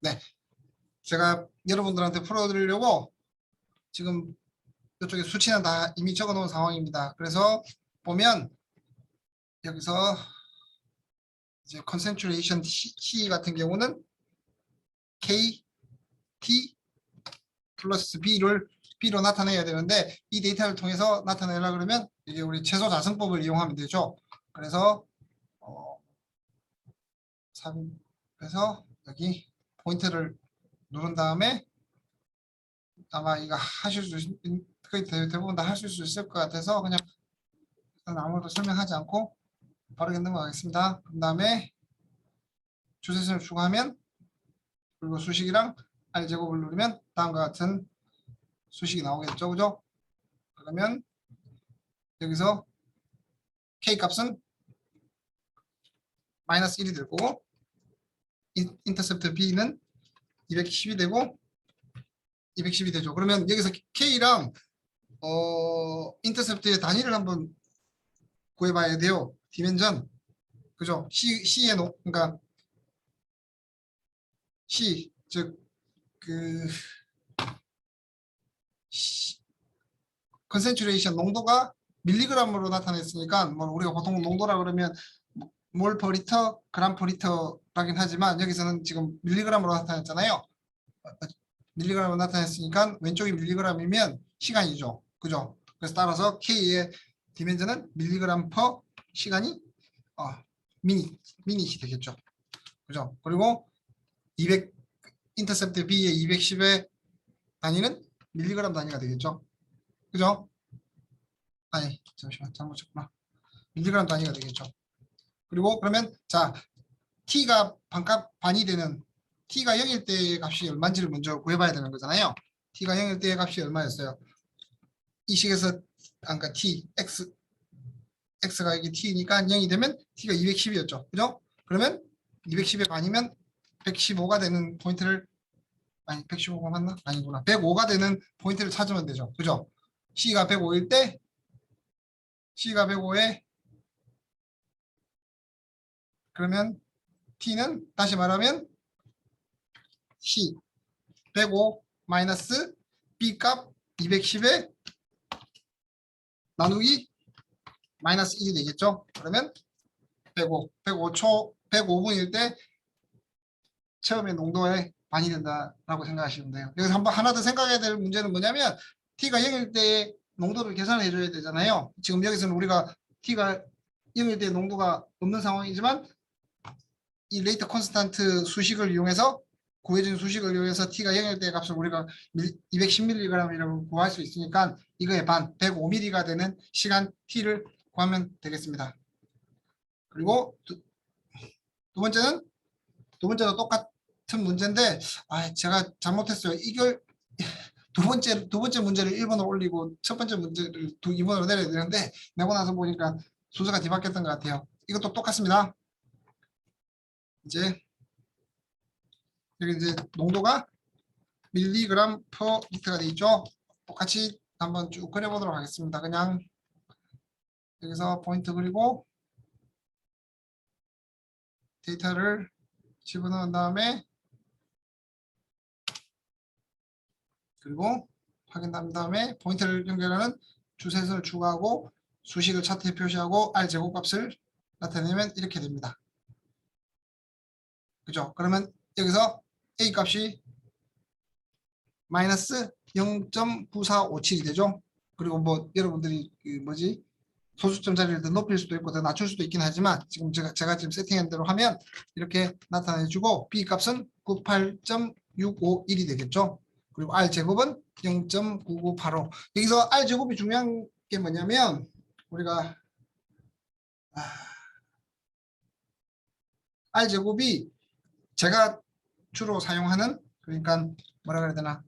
네, 제가 여러분들한테 풀어드리려고 지금 이쪽에 수치는 다 이미 적어 놓은 상황입니다. 그래서 보면 여기서 이제 concentration C 같은 경우는 K, T 플러스 B로 나타내야 되는데 이 데이터를 통해서 나타내려 그러면 이게 우리 최소 자승법을 이용하면 되죠. 그래서 삽입해서 여기 포인트를 누른 다음에 아마 이거 하실 수 거의 대부분 다 하실 수 있을 것 같아서 그냥 아무것도 설명하지 않고 바로 넘어가겠습니다. 그 다음에 주세선을 추가하면 그리고 수식이랑 R제곱을 누르면 다음과 같은 수식이 나오겠죠. 그죠? 그러면 여기서 K 값은 마이너스 1이 될 거고 인터셉트 B는 210이 되고 210이 되죠. 그러면 여기서 K랑 인터셉트의 단위를 한번 구해봐야 돼요. 디멘전. 그죠? C의 그러니까 C 즉 그 컨센트레이션 농도가 밀리그램으로 나타냈으니까 뭐 우리가 보통 농도라 그러면 몰 퍼 리터, 그램 퍼 리터라긴 하지만 여기서는 지금 밀리그램으로 나타냈잖아요. 밀리그램으로 나타냈으니까 왼쪽이 밀리그램이면 시간이죠. 그죠? 그래서 따라서 K의 디멘전은 밀리그램 퍼 시간이 미닛이 되겠죠. 그죠? 그리고 200 인터셉트 B의 210의 단위는 밀리그램 단위가 되겠죠. 그죠? 아니 잠시만 잘못 쳤구나. 밀리그램 단위가 되겠죠. 그리고 그러면 자 T가 반이 되는 T가 0일 때의 값이 얼마인지를 먼저 구해봐야 되는 거잖아요. T가 0일 때의 값이 얼마였어요? 이 식에서 그러니까 T, X가 이게 T니까 0이 되면 T가 210이었죠. 그죠? 그러면 210의 반이면 115가 되는 포인트를 아니 115가 맞나? 아니구나. 105가 되는 포인트를 찾으면 되죠. 그죠? C가 105일 때 C가 105에 그러면 T는 다시 말하면 C 105 마이너스 B 값 210에 나누기 마이너스 1이 되겠죠. 그러면 105분일 때 처음에 농도의 반이 된다라고 생각하시면 돼요. 여기서 한번 하나 더 생각해야 될 문제는 뭐냐면 T가 0일 때 농도를 계산해 줘야 되잖아요. 지금 여기서는 우리가 T가 0일 때 농도가 없는 상황이지만 이 레이트 콘스탄트 수식을 이용해서 구해진 수식을 이용해서 T가 0일 때 값을 우리가 210mg이라고 구할 수 있으니까 이거의 반 105mm가 되는 시간 T를 구하면 되겠습니다. 그리고 두 번째도 똑같은 문제인데 제가 잘못했어요. 이걸 두 번째 문제를 1번으로 올리고 첫 번째 문제를 2번으로 내려야 되는데 내고 나서 보니까 순서가 뒤바뀌었던 것 같아요. 이것도 똑같습니다. 이제 여기 이제 농도가 밀리그램 퍼 리터가 되어 있죠. 똑같이 한번 쭉 그려보도록 하겠습니다. 그냥 여기서 포인트 그리고 데이터를 집어넣은 다음에 그리고 확인한 다음에 포인트를 연결하는 주세선을 추가하고 수식을 차트에 표시하고 R 제곱값을 나타내면 이렇게 됩니다. 그죠? 그러면 여기서 A 값이 마이너스 0.9457이 되죠. 그리고 뭐 여러분들이 소수점 자리를 더 높일 수도 있고 더 낮출 수도 있긴 하지만 지금 제가 지금 세팅한 대로 하면 이렇게 나타내주고 B 값은 98.651이 되겠죠. 그리고 R 제곱은 0.9985. 여기서 R 제곱이 중요한 게 뭐냐면 우리가 R 제곱이 제가 주로 사용하는 그러니까 뭐라 그래야 되나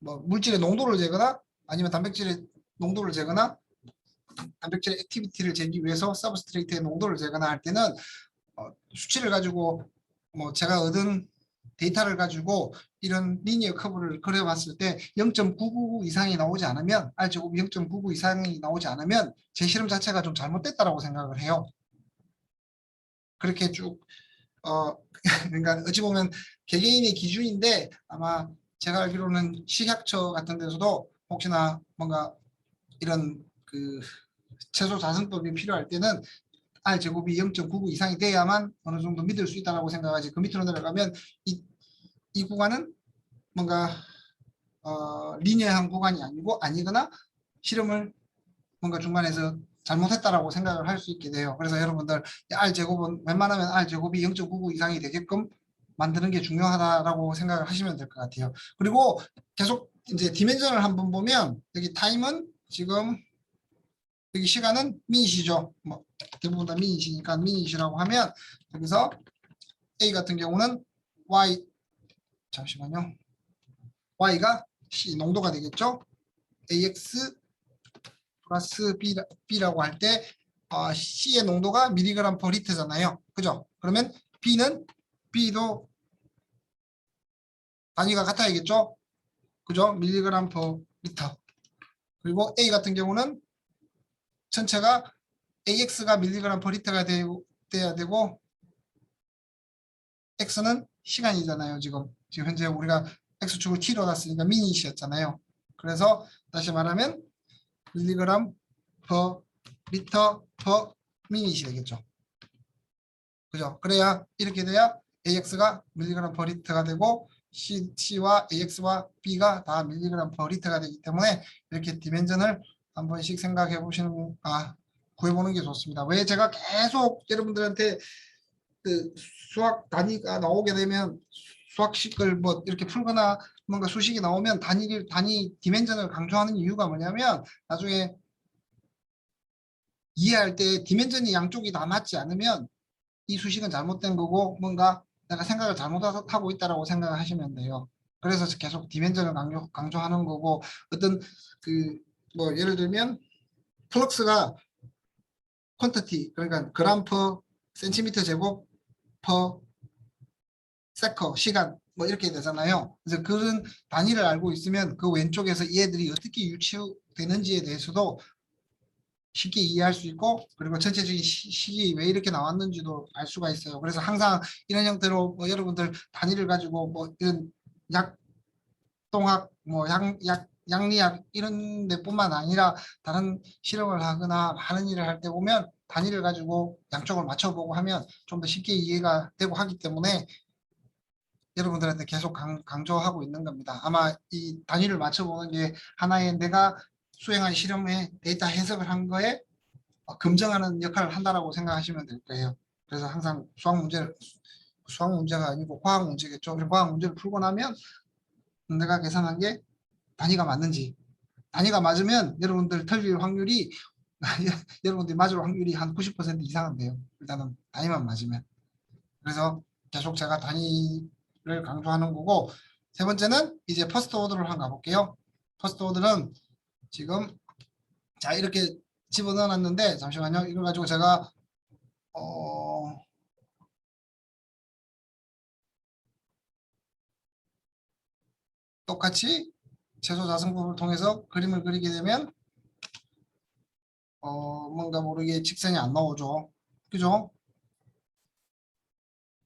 뭐 물질의 농도를 재거나 아니면 단백질의 농도를 재거나 단백질의 액티비티를 재기 위해서 서브스트레이트의 농도를 재거나 할 때는 수치를 가지고 뭐 제가 얻은 데이터를 가지고 이런 리니어 커브를 그려봤을 때 0.999 이상이 나오지 않으면 R제곱이 0.99 이상이 나오지 않으면 제 실험 자체가 좀 잘못됐다라고 생각을 해요. 그렇게 쭉 그러니까 어찌 보면 개개인의 기준인데 아마 제가 알기로는 식약처 같은 데서도 혹시나 뭔가 이런 그 최소 자승법이 필요할 때는 R 제곱이 0.99 이상이 돼야만 어느 정도 믿을 수 있다고 생각하지 그 밑으로 내려가면 이 구간은 뭔가 리니어한 구간이 아니고 아니거나 실험을 뭔가 중간에서 잘못했다라고 생각을 할 수 있게 돼요. 그래서 여러분들 R 제곱은 웬만하면 R 제곱이 0.99 이상이 되게끔 만드는 게 중요하다라고 생각을 하시면 될 것 같아요. 그리고 계속 이제 디멘전을 한번 보면 여기 타임은 지금 여기 시간은 미닛이죠. 뭐 대부분 다 미닛이니까 미닛이라고 하면 여기서 A 같은 경우는 Y 잠시만요. Y가 C 농도가 되겠죠. AX 플러스 B라고 할 때 C의 농도가 밀리그램 퍼 리터잖아요. 그죠? 그러면 B도 단위가 같아야겠죠? 그죠? 밀리그램 퍼 리터. 그리고 A 같은 경우는 전체가 AX가 밀리그램 퍼 리터가 돼야 되고 X는 시간이잖아요. 지금 현재 우리가 X축을 T로 놨으니까 미닛이었잖아요. 그래서 다시 말하면 밀리그램 퍼 리터 퍼 미닛이 되겠죠. 그죠? 그래야 이렇게 돼야 AX가 밀리그램 퍼 리터가 되고 C와 AX와 B가 다 밀리그램 퍼 리터가 되기 때문에 이렇게 디멘전을 한 번씩 생각해 보시는 구해보는 게 좋습니다. 왜 제가 계속 여러분들한테 그 수학 단위가 나오게 되면 수학식을 뭐 이렇게 풀거나 뭔가 수식이 나오면 단위 디멘전을 강조하는 이유가 뭐냐면 나중에 이해할 때 디멘전이 양쪽이 다 맞지 않으면 이 수식은 잘못된 거고 뭔가 내가 생각을 잘못하고 있다라고 생각을 하시면 돼요. 그래서 계속 디멘전을 강조하는 거고 어떤 그 뭐 예를 들면 플럭스가 퀀티티 그러니까 그램 퍼 센티미터 제곱 퍼 세커 시간 뭐 이렇게 되잖아요. 그래서 그런 단위를 알고 있으면 그 왼쪽에서 얘들이 어떻게 유추되는지에 대해서도 쉽게 이해할 수 있고 그리고 전체적인 식이 왜 이렇게 나왔는지도 알 수가 있어요. 그래서 항상 이런 형태로 뭐 여러분들 단위를 가지고 뭐 이런 약동학 뭐 양리학 이런 데뿐만 아니라 다른 실험을 하거나 많은 일을 할 때 보면 단위를 가지고 양쪽을 맞춰보고 하면 좀 더 쉽게 이해가 되고 하기 때문에 여러분들한테 계속 강조하고 있는 겁니다. 아마 이 단위를 맞춰보는 게 하나의 내가 수행한 실험에 데이터 해석을 한 거에 검증하는 역할을 한다라고 생각하시면 될 거예요. 그래서 항상 수학 문제가 아니고 과학 문제겠죠. 과학 문제를 풀고 나면 내가 계산한 게 단위가 맞는지 단위가 맞으면 여러분들 틀릴 확률이 여러분들이 맞을 확률이 한 90% 이상은 돼요. 일단은 단위만 맞으면. 그래서 계속 제가 단위를 강조하는 거고 세 번째는 이제 퍼스트 오더를 한번 가볼게요. 퍼스트 오더는 지금 자 이렇게 집어넣어 놨는데 잠시만요. 이걸 가지고 제가 똑같이 최소 자승법을 통해서 그림을 그리게 되면 뭔가 모르게 직선이 안 나오죠. 그죠?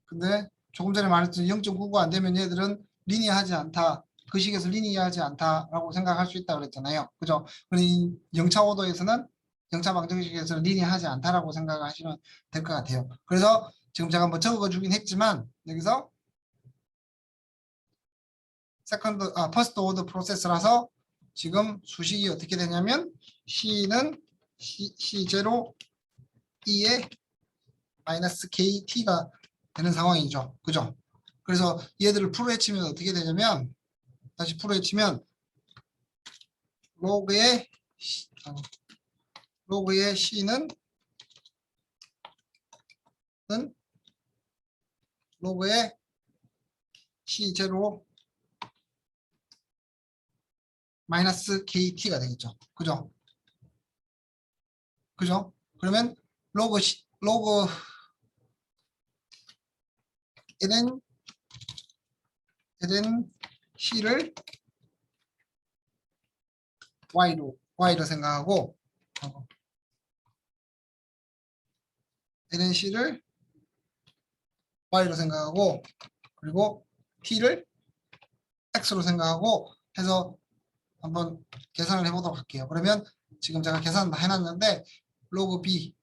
근데 조금 전에 말했듯이 0.99가 안 되면 얘들은 리니어하지 않다. 그 식에서 리니어하지 않다라고 생각할 수 있다 그랬잖아요. 그죠? 그러니 영차 오더에서는 영차 방정식에서 리니어하지 않다라고 생각하시면 될 것 같아요. 그래서 지금 제가 뭐 적어주긴 했지만 여기서 퍼스트 오더 프로세스라서 지금 수식이 어떻게 되냐면 C는 C0 E에 마이너스 KT가 되는 상황이죠. 그죠? 그래서 얘들을 풀어헤치면 어떻게 되냐면 다시 풀어헤치면 로그의 C는 로그의 C0 마이너스 KT가 되겠죠. 그죠? 그죠? 그러면 로그 ln C를 Y로 생각하고 ln C를 y로 생각하고 그리고 t를 x로 생각하고 해서 한번 계산을 해보도록 할게요. 그러면 지금 제가 계산 다 해놨는데 로그 b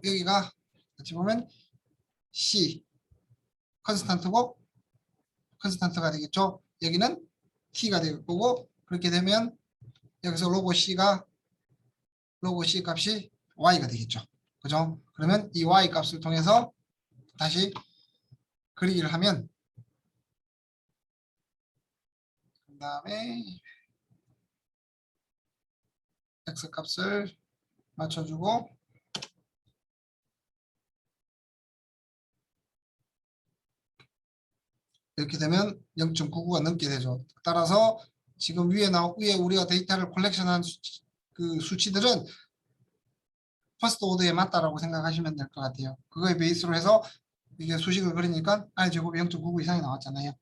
여기가 같이 보면 c 컨스탄트고 컨스탄트가 되겠죠. 여기는 t가 될 거고 그렇게 되면 여기서 로그 c 값이 y가 되겠죠. 그죠? 그러면 이 y 값을 통해서 다시 그리기를 하면 그 다음에 x 값을 맞춰주고 이렇게 되면 0.99가 넘게 되죠. 따라서 지금 위에 우리가 데이터를 컬렉션한 그 수치들은 퍼스트 오더에 맞다라고 생각하시면 될 것 같아요. 그거에 베이스로 해서 이게 수식을 그리니까 i 제곱이 0.99 이상이 나왔잖아요.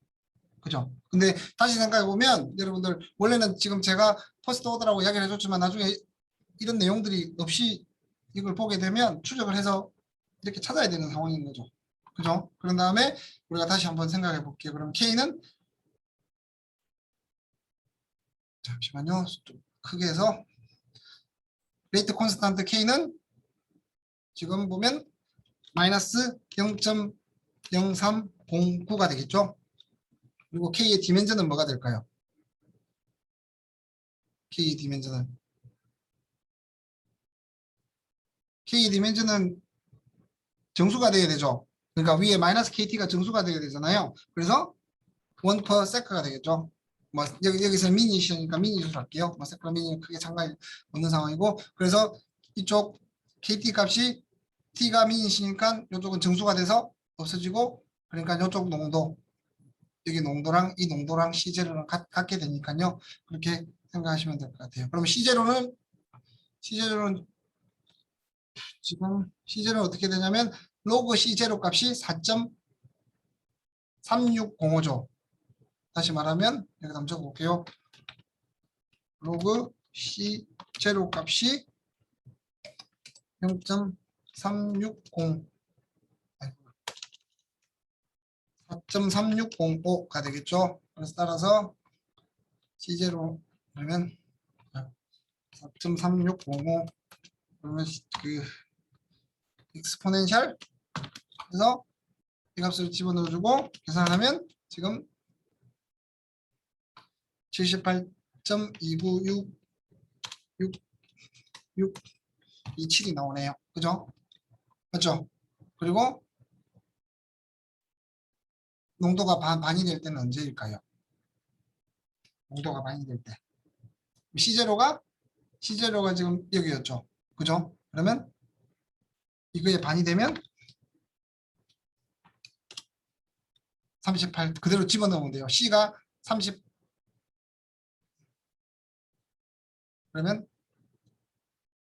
그죠? 근데 다시 생각해 보면 여러분들 원래는 지금 제가 퍼스트 오더라고 이야기를 해줬지만 나중에 이런 내용들이 없이 이걸 보게 되면 추적을 해서 이렇게 찾아야 되는 상황인 거죠. 그죠? 그런 다음에 우리가 다시 한번 생각해 볼게요. 그럼 K는 잠시만요. 좀 크게 해서 레이트 콘스탄트 K는 지금 보면 마이너스 0.0309가 되겠죠. 그리고 K의 디멘전은 뭐가 될까요? K의 디멘전은 정수가 돼야 되죠. 그러니까 위에 마이너스 KT가 정수가 돼야 되잖아요. 그래서 1 per sec가 되겠죠. 뭐 여기서 미니시니까 미니로 할게요. 뭐 세크라 미니 크게 상관이 없는 상황이고 그래서 이쪽 KT 값이 T가 미니시니까 이쪽은 정수가 돼서 없어지고 그러니까 이쪽 농도 여기 농도랑 이 농도랑 C0랑 같게 되니까요. 그렇게 생각하시면 될 것 같아요. 그럼 C0는 지금 C0는 어떻게 되냐면 로그 C0 값이 4.3605죠. 다시 말하면 여기 한번 적어볼게요. 로그 C0 값이 0.360 4.3605가 되겠죠. 그래서 따라서 C0 그러면 4.3605 그러면 그 익스포넨셜 해서 이 값을 집어넣어주고 계산하면 지금 78.29627이 나오네요. 그죠? 맞죠? 그리고 농도가 반이 될 때는 언제일까요? 농도가 반이 될 때. C0가 지금 여기였죠. 그죠? 그러면 이거에 반이 되면 38 그대로 집어넣으면 돼요. C가 30 그러면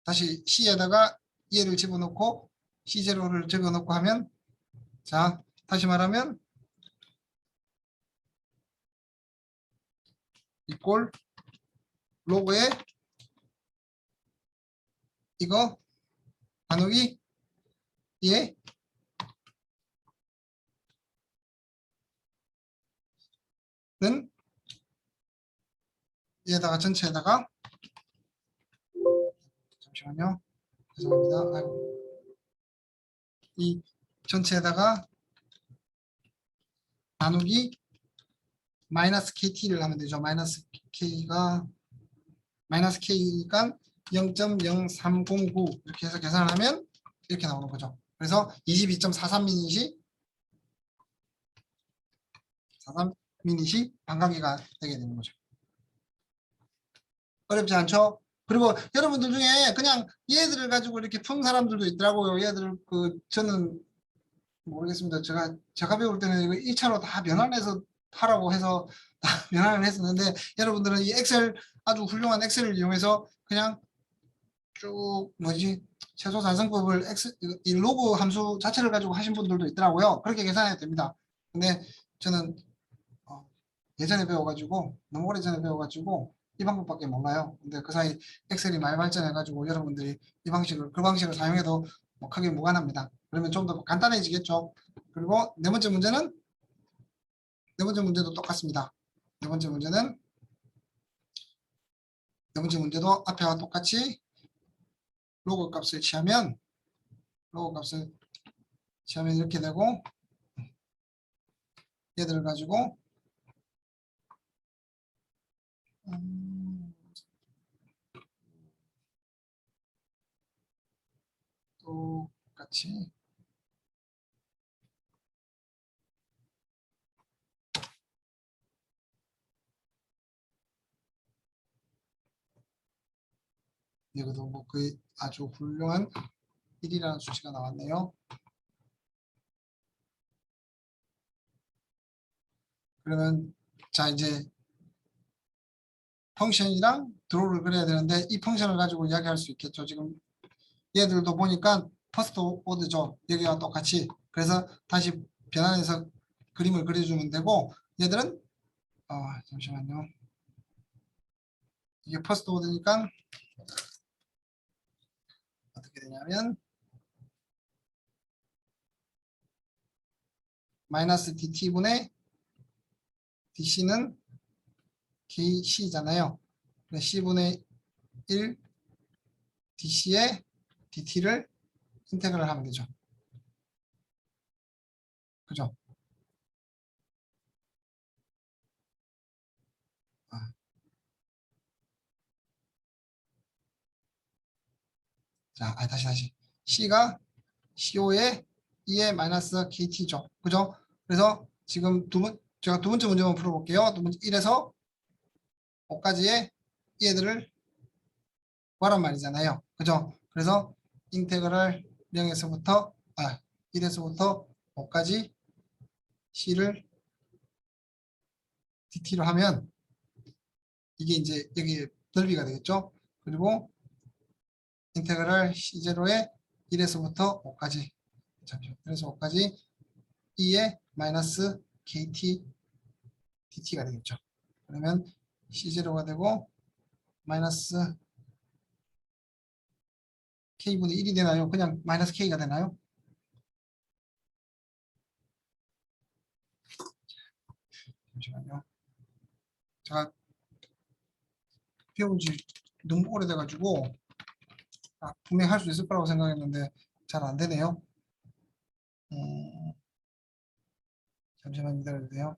다시 C에다가 얘를 집어넣고 C0를 집어넣고 하면 자 다시 말하면 이꼴 로그에 이거 나누기 얘는 얘에다가 전체에다가 잠시만요. 죄송합니다. 아이고. 이 전체에다가 나누기 마이너스 KT를 하면 되죠. 마이너스 K가 0.0309 이렇게 해서 계산을 하면 이렇게 나오는 거죠. 그래서 22.43미닛이 43미닛이 반감기가 되게 되는 거죠. 어렵지 않죠? 그리고 여러분들 중에 그냥 얘들을 가지고 이렇게 푼 사람들도 있더라고요. 얘들 저는 모르겠습니다. 제가 배울 때는 이거 1차로 다 변환해서 하라고 해서 다 변환을 했었는데 여러분들은 이 엑셀 아주 훌륭한 엑셀을 이용해서 그냥 쭉 최소 산성법을 이 로그 함수 자체를 가지고 하신 분들도 있더라고요. 그렇게 계산해도 됩니다. 근데 저는 예전에 배워가지고 너무 오래전에 배워가지고 이 방법밖에 몰라요. 근데 그 사이 엑셀이 많이 발전해가지고 여러분들이 그 방식을 사용해도 뭐 크게 무관합니다. 그러면 좀 더 간단해지겠죠. 그리고 네 번째 문제는 네 번째 문제도 똑같습니다. 네 번째 문제는 네 번째 문제도 앞에와 똑같이 로그 값을 취하면 이렇게 되고 얘들을 가지고 똑같이 여기도 뭐 거의 아주 훌륭한 1이라는 수치가 나왔네요. 그러면 자 이제 펑션이랑 드로우를 그려야 되는데 이 펑션을 가지고 이야기할 수 있겠죠. 지금 얘들도 보니까 퍼스트 오드죠. 여기와 똑같이. 그래서 다시 변환해서 그림을 그려주면 되고 얘들은 잠시만요. 이게 퍼스트 오드니까 어떻게 되냐면 마이너스 dt분의 dc는 kc잖아요. c분의 1 dc에 dt를 인테그럴 하면 되죠. 그죠? 자, 다시. C가 CO의 2의 마이너스 KT죠. 그죠? 그래서 지금 제가 두 번째 문제만 풀어볼게요. 두 번째 1에서 5까지의 얘들을 구하란 말이잖아요. 그죠? 그래서 인테그랄 0에서부터 1에서부터 5까지 C를 DT로 하면 이게 이제 여기 넓이가 되겠죠? 그리고 인테그랄 C0의 1에서부터 5까지 잠시만요. 1에서 5까지 2의 마이너스 KT DT가 되겠죠. 그러면 C0가 되고 마이너스 K분의 1이 되나요? 그냥 마이너스 K가 되나요? 잠시만요. 제가 배운 지 너무 오래돼가지고 분명히 할 수 있을 거라고 생각했는데 잘 안 되네요. 잠시만 기다려주세요.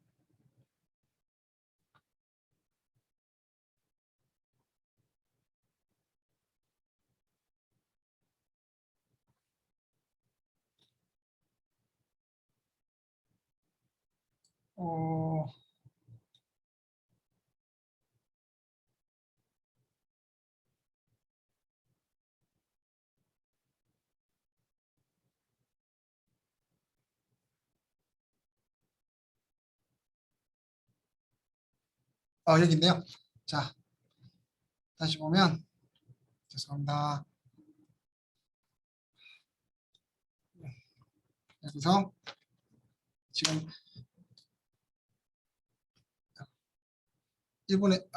여기 있네요. 자, 다시 보면 죄송합니다. 여기서 지금 1분의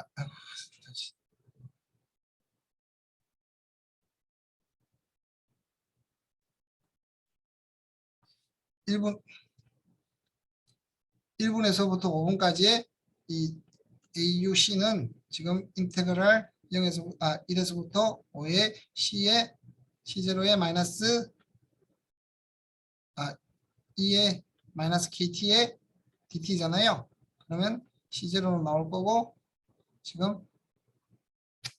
1분에서부터 5분까지의 이 AUC는 지금 인테그랄 1에서부터 5의 C의 C0의 마이너스 2의 마이너스 KT의 DT잖아요. 그러면 C0는 나올 거고 지금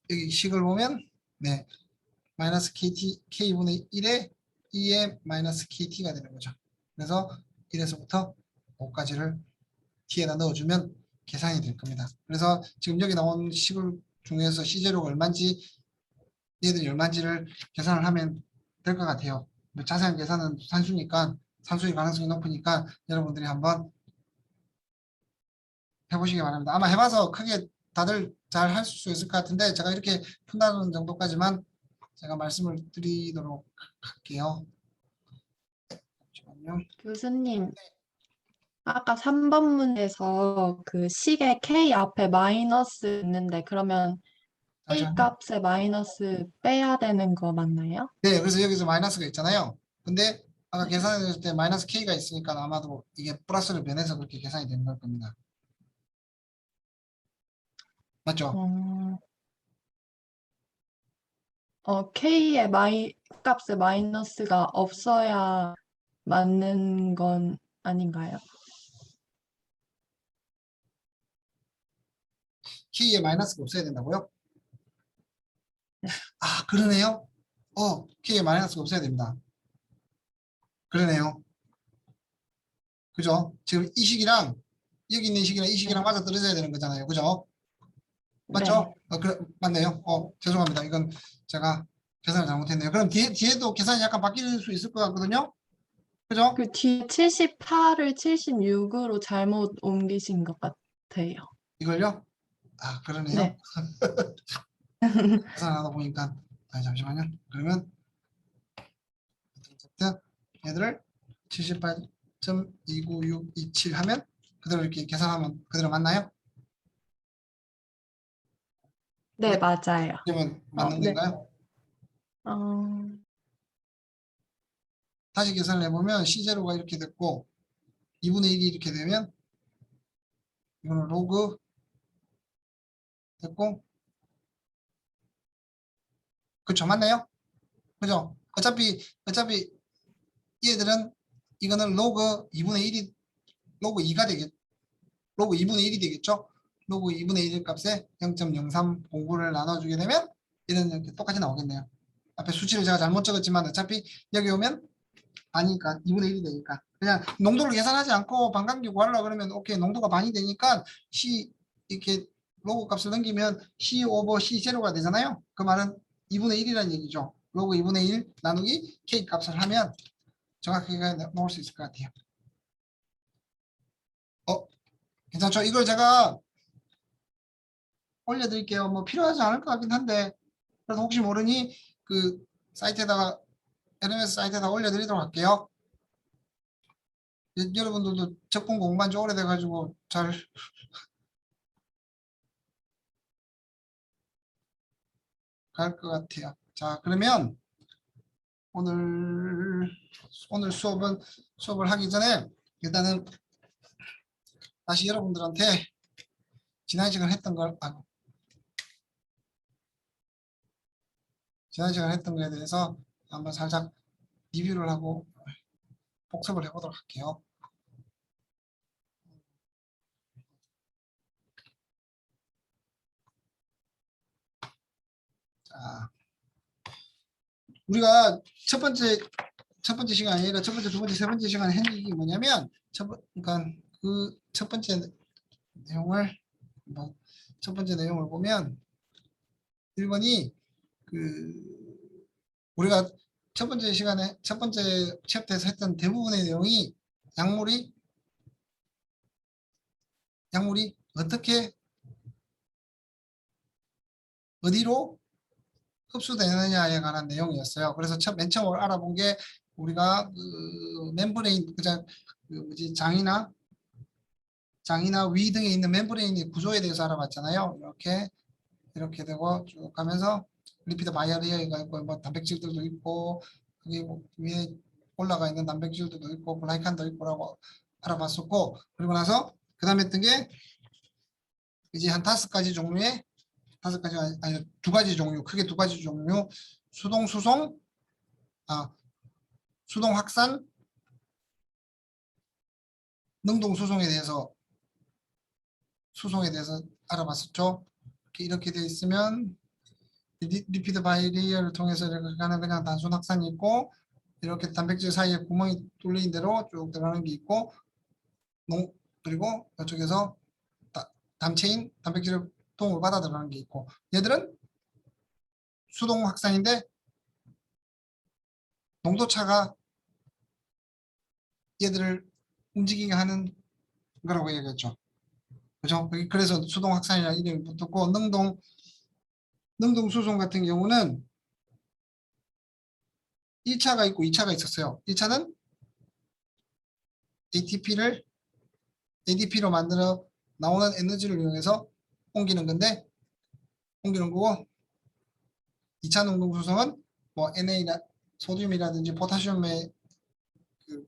여기 식을 보면 네 마이너스 KT K분의 1의 2의 마이너스 KT가 되는 거죠. 그래서 1에서부터 5까지를 T에다 넣어주면 계산이 될 겁니다. 그래서 지금 여기 나온 식을 중에서 C0가 얼마인지 얘들이 얼마인지를 계산을 하면 될 것 같아요. 자세한 계산은 산수니까 산수일 가능성이 높으니까 여러분들이 한번 해보시기 바랍니다. 아마 해봐서 크게 다들 잘 할 수 있을 것 같은데 제가 이렇게 푼다는 정도까지만 제가 말씀을 드리도록 할게요. 잠시만요. 교수님, 아까 3번 문에서 그 식의 K 앞에 마이너스 있는데 그러면 K 잠시만요. 값에 마이너스 빼야 되는 거 맞나요? 네, 그래서 여기서 마이너스가 있잖아요. 근데 아까 계산했을 때 마이너스 K가 있으니까 아마도 이게 플러스를 변해서 그렇게 계산이 되는 걸 겁니다. 맞죠? K의 값에 마이너스가 없어야 맞는 건 아닌가요? K에 마이너스가 없어야 된다고요? 네. 아, 그러네요. K에 마이너스가 없어야 됩니다. 그러네요. 그죠? 지금 이 식이랑 여기 있는 식이랑 이 식이랑 네. 맞아 떨어져야 되는 거잖아요. 그죠? 네. 맞죠? 그래, 맞네요. 죄송합니다. 이건 제가 계산을 잘못했네요. 그럼 뒤에도 계산이 약간 바뀔 수 있을 것 같거든요. 그죠? 그 뒤에 78을 76으로 잘못 옮기신 것 같아요. 이걸요? 아, 그러네요. 네. 계산하다 보니까. 잠시만요. 그러면 얘들을 78.29627 하면 그대로 이렇게 계산하면 그대로 맞나요? 네, 맞아요. 그러면 맞는 네. 건가요? 어, 다시 계산을 해보면 C0가 이렇게 됐고 2분의 1이 이렇게 되면 이거는 로그 됐고 그쵸 맞나요? 그죠? 어차피 얘들은 이거는 로그 2분의 1이 로그 2가 되겠 로그 2분의 1이 되겠죠? 로그 2분의 1 값에 0.03 공구를 나눠주게 되면 이런 이렇게 똑같이 나오겠네요. 앞에 수치를 제가 잘못 적었지만 어차피 여기 오면 반이니까 2분의 1이 되니까 그냥 농도를 계산하지 않고 반감기 구하려고 그러면 오케이 농도가 반이 되니까 C 이렇게 로그 값을 넘기면 C 오버 C 제로가 되잖아요. 그 말은 2분의 1이라는 얘기죠. 로그 2분의 1 나누기 K 값을 하면 정확하게 나올 수 있을 것 같아요. 괜찮죠? 이걸 제가 올려드릴게요. 뭐 필요하지 않을 것 같긴 한데 그래서 혹시 모르니 그 사이트에다가 LMS 사이트에다 올려드리도록 할게요. 여러분들도 적분 공부한 지 오래돼가지고 잘 갈 것 같아요. 자, 그러면 오늘 수업을 하기 전에 일단은 다시 여러분들한테 지난 시간 했던 걸 지난 시간 했던 거에 대해서 한번 살짝 리뷰를 하고 복습을 해보도록 할게요. 자, 우리가 첫 번째 시간이 아니라 첫 번째, 두 번째, 세 번째 시간에 한 얘기 뭐냐면 그러니까 그 첫 번째 내용을 첫 번째 내용을 보면 1번이 우리가 첫 번째 시간에 첫 번째 챕터에서 했던 대부분의 내용이 약물이 어떻게 어디로 흡수되느냐에 관한 내용이었어요. 그래서 맨 처음 알아본 게 우리가 멤브레인 뭐지 장이나 위 등에 있는 멤브레인의 구조에 대해서 알아봤잖아요. 이렇게 되고 쭉 가면서 리피드 바이어리어가 있고 뭐 단백질들도 있고 그게 뭐 위에 올라가 있는 단백질들도 있고 글라이칸도 있고라고 알아봤었고 그리고 나서 그 다음에 했던 게 이제 한 5가지 종류의 5가지 아니 2가지 종류 크게 2가지 종류 수동 수송 수동 확산 능동 수송에 대해서 알아봤었죠. 이렇게 돼 있으면 리피드 바이리어를 통해서 이렇게 가는 그냥 단순 확산이 있고 이렇게 단백질 사이에 구멍이 뚫린 대로 쭉 들어가는 게 있고 그리고 이쪽에서 단체인 단백질을 통을 받아 들어가는 게 있고 얘들은 수동 확산인데 농도차가 얘들을 움직이게 하는 거라고 얘기했죠. 그죠? 그래서 수동 확산이라는 이름이 붙었고 능동 수송 같은 경우는 1차가 있고 2차가 있었어요. 1차는 ADP로 만들어 나오는 에너지를 이용해서 옮기는 거고 2차 능동 수송은 뭐 소듐이라든지 포타슘의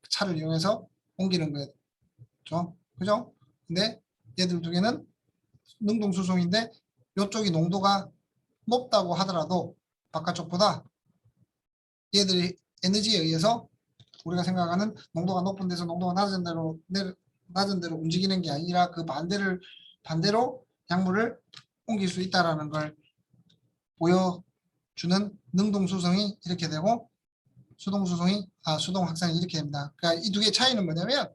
그 차를 이용해서 옮기는 거죠. 그죠? 근데 얘들 두 개는 능동수송인데 이쪽이 농도가 높다고 하더라도 바깥쪽보다 얘들이 에너지에 의해서 우리가 생각하는 농도가 높은 데서 농도가 낮은 대로 움직이는 게 아니라 그 반대로 약물을 옮길 수 있다라는 걸 보여주는 능동수송이 이렇게 되고 수동 확산이 이렇게 됩니다. 그러니까 이 두 개의 차이는 뭐냐면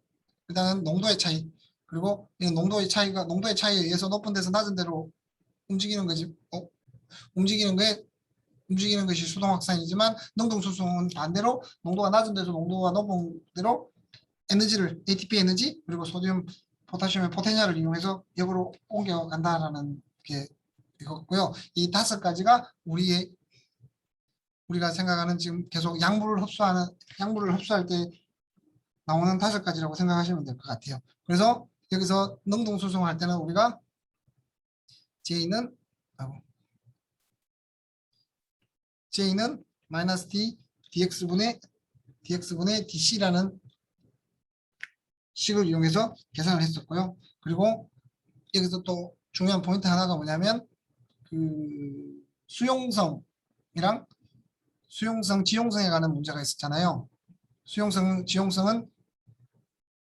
일단은 농도의 차이 그리고 이 농도의 차이에 의해서 높은 데서 낮은 데로 움직이는 거지. 움직이는 것이 수동 확산이지만 능동 수송은 반대로 농도가 낮은 데서 농도가 높은 데로 에너지를 ATP 에너지 그리고 소듐, 포타슘의 포텐셜을 이용해서 역으로 옮겨간다라는 게 이거고요. 이 5가지가 우리가 생각하는 지금 계속 약물을 흡수할 때 나오는 5가지라고 생각하시면 될 것 같아요. 그래서 여기서 능동 수송할 때는 우리가 J는 마이너스 D dx분의 dc라는 식을 이용해서 계산을 했었고요. 그리고 여기서 또 중요한 포인트 하나가 뭐냐면 그 수용성, 지용성에 관한 문제가 있었잖아요.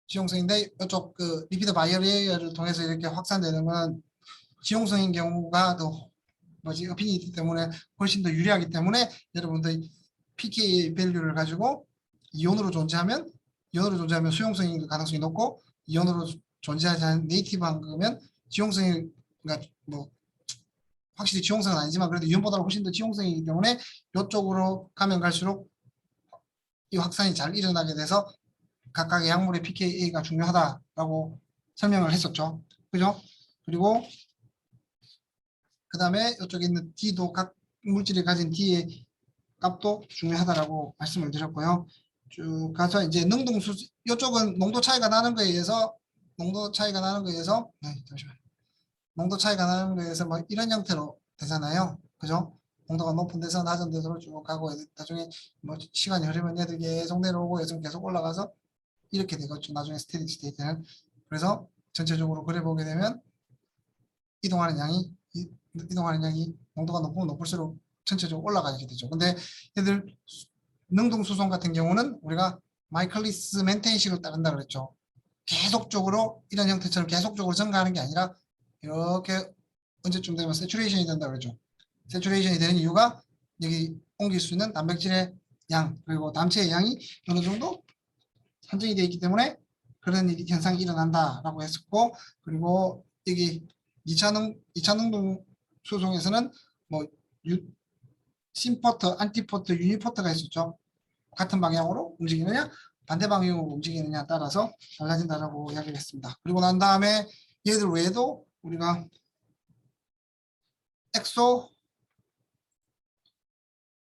지용성인데 이쪽 그 리피드 바이어리어를 통해서 이렇게 확산되는 건 지용성인 경우가 더 어피니티 때문에 훨씬 더 유리하기 때문에 여러분들이 pK 밸류를 가지고 이온으로 존재하면 수용성인 가능성이 높고 이온으로 존재하지 않은 네이티브한 거면 지용성이 그러니까 뭐 확실히 지용성은 아니지만 그래도 이온보다 훨씬 더 지용성이기 때문에 이쪽으로 가면 갈수록 이 확산이 잘 일어나게 돼서 각각의 약물의 pK가 중요하다라고 설명을 했었죠. 그죠? 그리고 그 다음에 이쪽에 있는 D도 각 물질이 가진 D의 값도 중요하다라고 말씀을 드렸고요. 쭉 가서 이제 이쪽은 농도 차이가 나는 거에 의해서 뭐 이런 형태로 되잖아요. 그죠? 농도가 높은 데서 낮은 데로 쭉 가고 나중에 뭐 시간이 흐르면 얘들 계속 내려오고 얘들 계속 올라가서 이렇게 되겠죠. 나중에 스테디 스테이트는. 그래서 전체적으로 그려보게 되면 이동하는 양이 농도가 높으면 높을수록 전체적으로 올라가게 되죠. 근데 얘들 능동 수송 같은 경우는 우리가 마이클리스 멘테인식을 따른다 그랬죠. 계속적으로 이런 형태처럼 계속적으로 증가하는 게 아니라 이렇게 언제쯤 되면 세츄레이션이 된다 그러죠. 세츄레이션이 되는 이유가 여기 옮길 수 있는 단백질의 양 그리고 남체의 양이 어느 정도 산정이 되어 있기 때문에 그런 현상이 일어난다라고 했었고 그리고 여기 2차 능동 수송에서는 뭐 심포터, 안티포터, 유니포터가 있었죠. 같은 방향으로 움직이느냐 반대 방향으로 움직이느냐에 따라서 달라진다라고 이야기를 했습니다. 그리고 난 다음에 얘들 외에도 우리가 엑소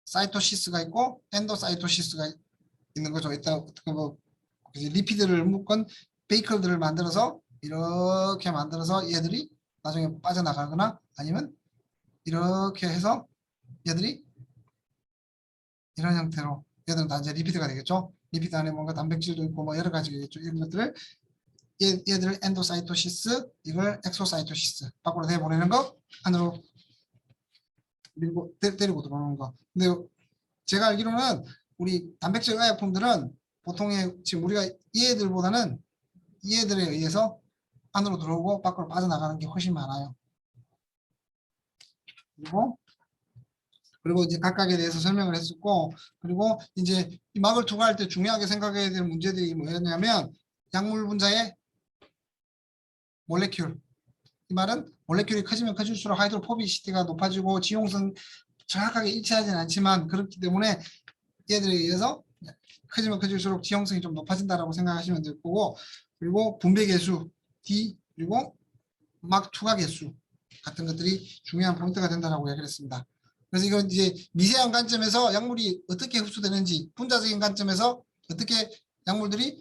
사이토시스가 있고 엔도사이토시스가 있는 거죠. 일단 뭐 리피드를 묶은 베이클들을 만들어서 이렇게 만들어서 얘들이 나중에 빠져나가거나 아니면 이렇게 해서 얘들이 이런 형태로 얘들은 다 이제 리피드가 되겠죠. 리피드 안에 뭔가 단백질도 있고 뭐 여러 가지겠죠. 이런 것들을 얘들을 엔도사이토시스, 이걸 엑소사이토시스 밖으로 내보내는 거 안으로 밀고 때리고 들어오는 거. 근데 제가 알기로는 우리 단백질 의약품들은 보통의 지금 우리가 얘들보다는 얘들에 의해서 안으로 들어오고 밖으로 빠져나가는 게 훨씬 많아요. 그리고 이제 각각에 대해서 설명을 했었고 그리고 이제 이 막을 투과할 때 중요하게 생각해야 될 문제들이 뭐였냐면 약물 분자의 몰레큘 이 말은 몰레큘이 커지면 커질수록 하이드로포비시티가 높아지고 지용성 정확하게 일치하지는 않지만 그렇기 때문에 얘들에 의해서 커지면 커질수록 지용성이 좀 높아진다라고 생각하시면 될 거고 그리고 분배 개수 D 그리고 막 투과 개수 같은 것들이 중요한 포인트가 된다라고 이야기를 했습니다. 그래서 이건 이제 미세한 관점에서 약물이 어떻게 흡수되는지 분자적인 관점에서 어떻게 약물들이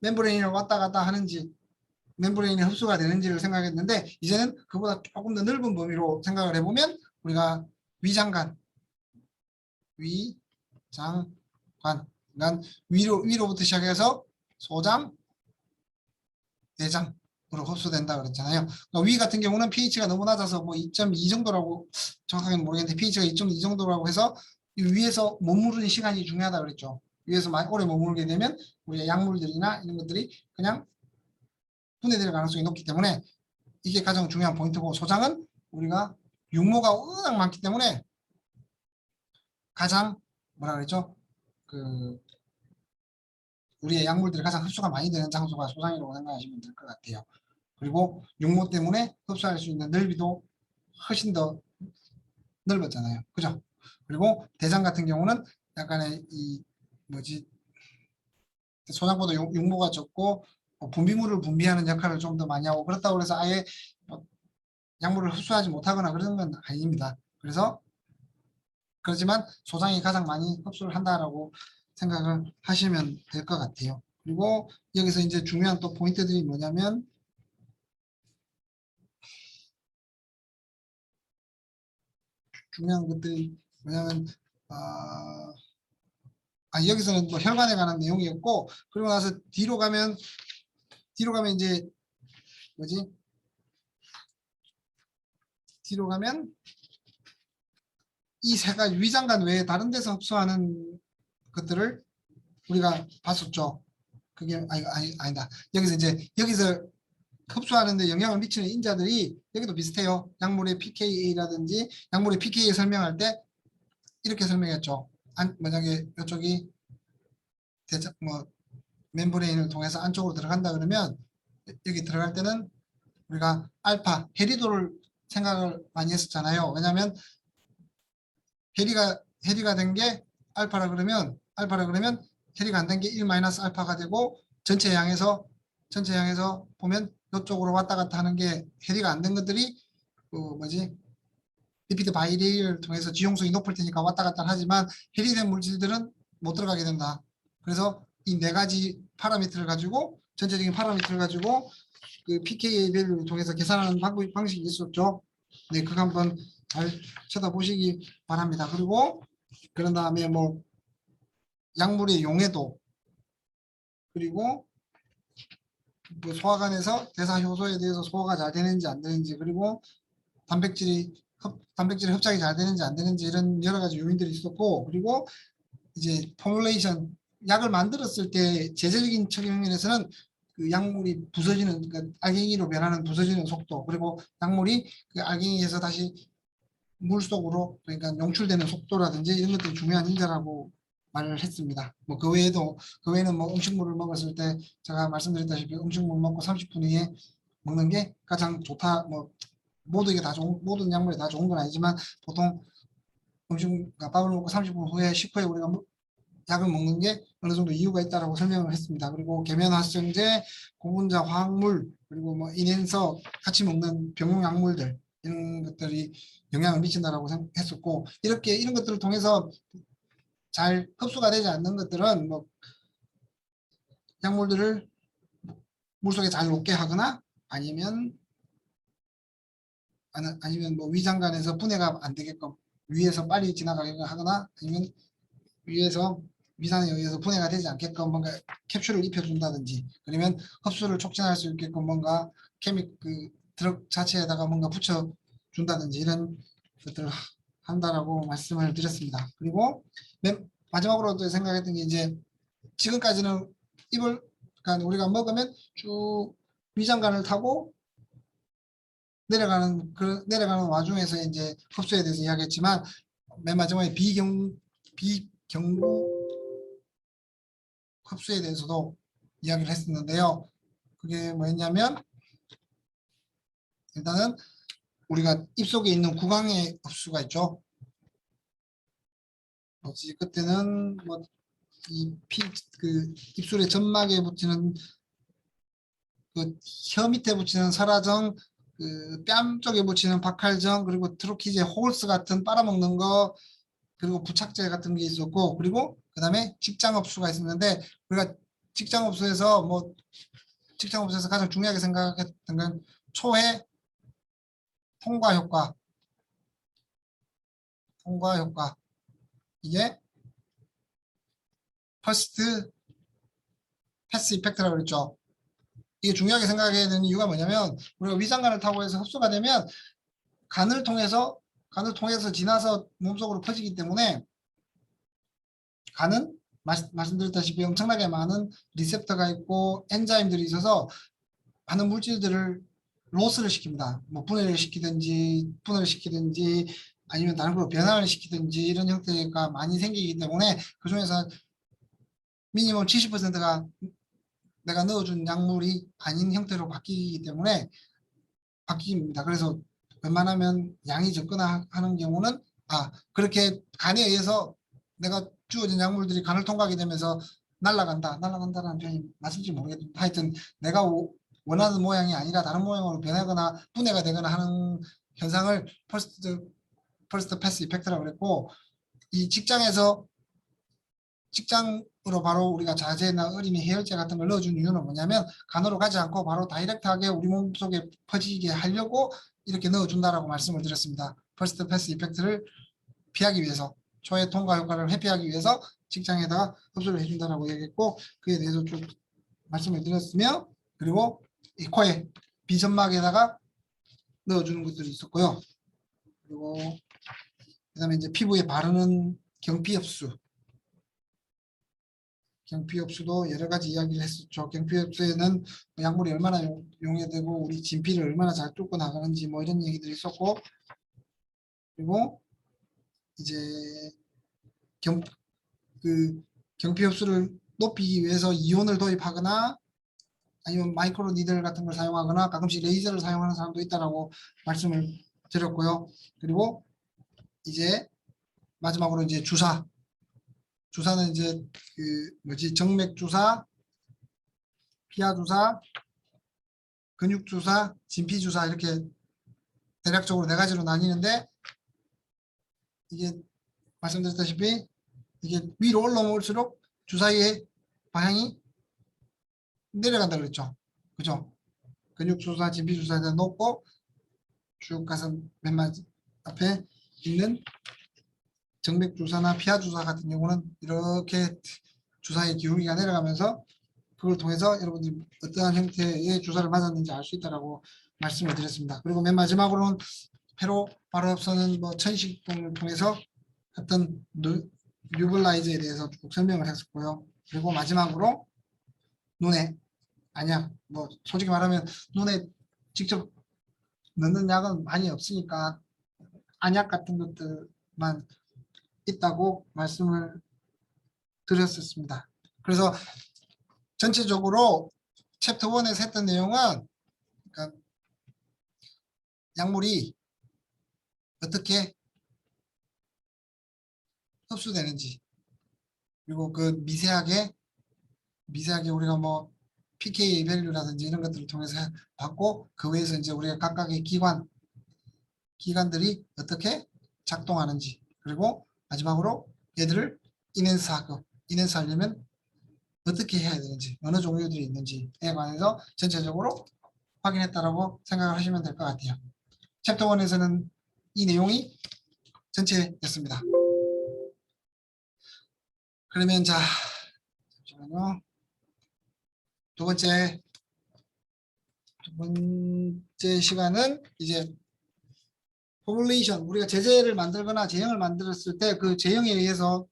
멤브레인을 왔다 갔다 하는지 멤브레인에 흡수가 되는지를 생각했는데 이제는 그보다 조금 더 넓은 범위로 생각을 해보면 우리가 위장관 그러니까 위로부터 시작해서 소장, 내장으로 흡수된다 그랬잖아요. 그러니까 위 같은 경우는 pH가 너무 낮아서 뭐 2.2 정도라고 정확하게는 모르겠는데 pH가 2.2 정도라고 해서 이 위에서 머무르는 시간이 중요하다 그랬죠. 위에서 오래 머무르게 되면 우리의 약물들이나 이런 것들이 그냥 분해될 가능성이 높기 때문에 이게 가장 중요한 포인트고, 소장은 우리가 육모가 워낙 많기 때문에 가장 뭐라 그랬죠? 그 우리의 약물들이 가장 흡수가 많이 되는 장소가 소장이라고 생각하시면 될 것 같아요. 그리고 육모 때문에 흡수할 수 있는 넓이도 훨씬 더 넓었잖아요. 그죠? 그리고 대장 같은 경우는 약간의 이 뭐지, 소장보다 육모가 적고 분비물을 분비하는 역할을 좀 더 많이 하고, 그렇다고 해서 아예 뭐 약물을 흡수하지 못하거나 그런 건 아닙니다. 그래서 그렇지만 소장이 가장 많이 흡수를 한다라고 생각을 하시면 될 것 같아요. 그리고 여기서 이제 중요한 또 포인트들이 뭐냐면, 중요한 것들이 뭐냐면 여기서는 뭐 혈관에 관한 내용이었고, 그리고 나서 뒤로 가면 이제 뭐지, 뒤로 가면 이 세 가지 위장관 외에 다른 데서 흡수하는 것들을 우리가 봤었죠. 그게 아니다. 여기서 흡수하는데 영향을 미치는 인자들이 여기도 비슷해요. 약물의 pKa라든지, 약물의 pKa 설명할 때 이렇게 설명했죠. 만약에 이쪽이 뭐 멤브레인을 통해서 안쪽으로 들어간다 그러면, 여기 들어갈 때는 우리가 알파 해리도를 생각을 많이 했었잖아요. 왜냐하면 해리가 된 게 알파라 그러면 해리가 안 된 게 1 마이너스 알파가 되고, 전체 향해서 보면 이쪽으로 왔다 갔다 하는 게 해리가 안 된 것들이 그 뭐지, 리피드 바이레이를 통해서 지용성이 높을 테니까 왔다 갔다 하지만 해리된 물질들은 못 들어가게 된다. 그래서 이 네 가지 전체적인 파라미터를 가지고 그 pKa 밸류를 통해서 계산하는 방식이 있었죠. 네, 그거 한번 잘 쳐다보시기 바랍니다. 그리고 그런 다음에 뭐 약물의 용해도, 그리고 뭐 소화관에서 대사 효소에 대해서 소화가 잘 되는지 안 되는지, 그리고 단백질이 흡착이 잘 되는지 안 되는지, 이런 여러 가지 요인들이 있었고, 그리고 이제 포뮬레이션, 약을 만들었을 때 제재적인 측면에서는 그 약물이 부서지는, 그러니까 알갱이로 변하는 부서지는 속도, 그리고 약물이 그 알갱이에서 다시 물속으로, 그러니까 용출되는 속도라든지 이런 것들이 중요한 인자라고 말을 했습니다. 뭐 그 외에는 뭐 음식물을 먹었을 때 제가 말씀드렸다시피 음식물 먹고 30분 후에 먹는 게 가장 좋다. 뭐 모든 약물이 다 좋은 건 아니지만, 보통 밥을 먹고 30분 후에 식후에 우리가 약을 먹는 게 어느 정도 이유가 있다라고 설명을 했습니다. 그리고 계면활성제, 고분자 화학물, 그리고 뭐 인연서 같이 먹는 병용 약물들, 이런 것들이 영향을 미친다라고 했었고, 이런 것들을 통해서 잘 흡수가 되지 않는 것들은 뭐 약물들을 물속에 잘 녹게 하거나, 아니면 뭐 위장관에서 분해가 안 되게끔 위에서 빨리 지나가게 하거나, 아니면 위에서 위산에 의해서 분해가 되지 않게끔 뭔가 캡슐을 입혀준다든지, 그러면 흡수를 촉진할 수 있게끔 뭔가 드럭 자체에다가 뭔가 붙여준다든지, 이런 것들을 한다라고 말씀을 드렸습니다. 그리고 마지막으로 또 생각했던 게, 이제 지금까지는 그러니까 우리가 먹으면 쭉 위장관을 타고 내려가는 와중에서 이제 흡수에 대해서 이야기했지만, 맨 마지막에 비경부 흡수에 대해서도 이야기를 했었는데요. 그게 뭐였냐면, 일단은 우리가 입속에 있는 구강의 흡수가 있죠. 뭐지, 그때는 뭐 그 입술의 점막에 붙이는 그 혀 밑에 붙이는 설화정, 그 뺨 쪽에 붙이는 박할정, 그리고 트로키제 홀스 같은 빨아먹는 거, 그리고 부착제 같은 게 있었고, 그리고 그 다음에 직장흡수가 있었는데, 우리가 직장업소에서 가장 중요하게 생각했던 건 초회 통과 효과. 이게 퍼스트 패스 이펙트라고 그랬죠. 이게 중요하게 생각해야 되는 이유가 뭐냐면 우리가 위장관을 타고 해서 흡수가 되면 간을 통해서 지나서 몸속으로 퍼지기 때문에 간은 말씀드렸다시피 엄청나게 많은 리셉터가 있고 엔자임들이 있어서 많은 물질들을 로스를 시킵니다. 뭐 분해를 시키든지 아니면 다른 걸로 변화를 시키든지 이런 형태가 많이 생기기 때문에 그 중에서 미니멈 70%가 내가 넣어준 약물이 아닌 형태로 바뀌기 때문에 바뀝니다. 그래서 웬만하면 양이 적거나 하는 경우는 그렇게 간에 의해서 내가 주어진 약물들이 간을 통과하게 되면서 날아간다라는 표현이 맞을지 모르겠는데 하여튼 내가 원하는 모양이 아니라 다른 모양으로 변하거나 분해가 되거나 하는 현상을 퍼스트 패스 이펙트라고 그랬고 이 직장으로 바로 우리가 자제나 어린이 해열제 같은 걸 넣어준 이유는 뭐냐면 간으로 가지 않고 바로 다이렉트하게 우리 몸속에 퍼지게 하려고 이렇게 넣어준다라고 말씀을 드렸습니다. 퍼스트 패스 이펙트를 피하기 위해서 초의 통과 효과를 회피하기 위해서 직장에다가 흡수를 해준다라고 얘기했고 그에 대해서 좀 말씀을 드렸으며 그리고 이 코에 비점막에다가 넣어주는 것들이 있었고요. 그리고 그다음에 이제 피부에 바르는 경피엽수도 여러 가지 이야기를 했었죠. 경피엽수에는 약물이 얼마나 용해되고 우리 진피를 얼마나 잘 뚫고 나가는지 뭐 이런 얘기들이 있었고 그리고 이제 경피엽수를 높이기 위해서 이온을 도입하거나 아니면 마이크로 니들 같은 걸 사용하거나 가끔씩 레이저를 사용하는 사람도 있다라고 말씀을 드렸고요. 그리고 이제 마지막으로 이제 주사는 이제 정맥 주사, 피하 주사, 근육 주사, 진피 주사 이렇게 대략적으로 4가지로 나뉘는데 이게 말씀드렸다시피 이게 위로 올라올수록 주사의 방향이 내려간다 그랬죠. 그죠? 근육 주사, 진피 주사에 놓고 쭉 가서 맨 앞에 있는 정맥 주사나 피하 주사 같은 경우는 이렇게 주사의 기울기가 내려가면서 그걸 통해서 여러분들이 어떠한 형태의 주사를 맞았는지 알 수 있다라고 말씀을 드렸습니다. 그리고 맨 마지막으로는 폐로 바로 앞서는 뭐 천식봉을 통해서 어떤 뉴블라이즈에 대해서 쭉 설명을 했었고요. 그리고 마지막으로 눈에 안약, 뭐 솔직히 말하면 눈에 직접 넣는 약은 많이 없으니까 안약 같은 것들만 있다고 말씀을 드렸었습니다. 그래서 전체적으로 챕터 1에서 했던 내용은 그러니까 약물이 어떻게 흡수되는지 그리고 그 미세하게 우리가 뭐 pK 밸류라든지 이런 것들을 통해서 봤고 그 외에서 이제 우리가 각각의 기관들이 어떻게 작동하는지 그리고 마지막으로 얘들을 인핸스하려면 어떻게 해야 되는지 어느 종류들이 있는지에 관해서 전체적으로 확인했다라고 생각을 하시면 될 것 같아요. 챕터 1에서는 이 내용이 전체였습니다. 그러면 잠시만요. 두 번째 시간은 이제 포뮬레이션, 우리가 제제를 만들거나 제형을 만들었을 때 그 제형에 의해서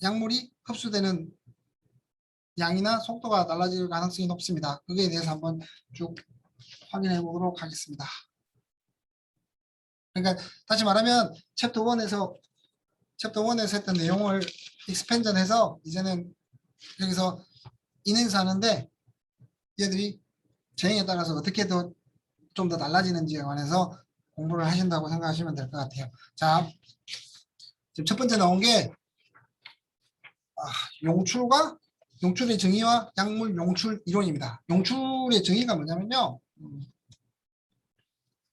약물이 흡수되는 양이나 속도가 달라질 가능성이 높습니다. 그거에 대해서 한번 쭉 확인해 보도록 하겠습니다. 그러니까 다시 말하면 챕터 1에서 했던 내용을 익스펜전해서 이제는 여기서 인행사하는데 얘들이 제형에 따라서 어떻게 좀 더 달라지는지에 관해서 공부를 하신다고 생각하시면 될 것 같아요. 자, 지금 첫 번째 나온 게 용출의 정의와 약물 용출 이론입니다. 용출의 정의가 뭐냐면요.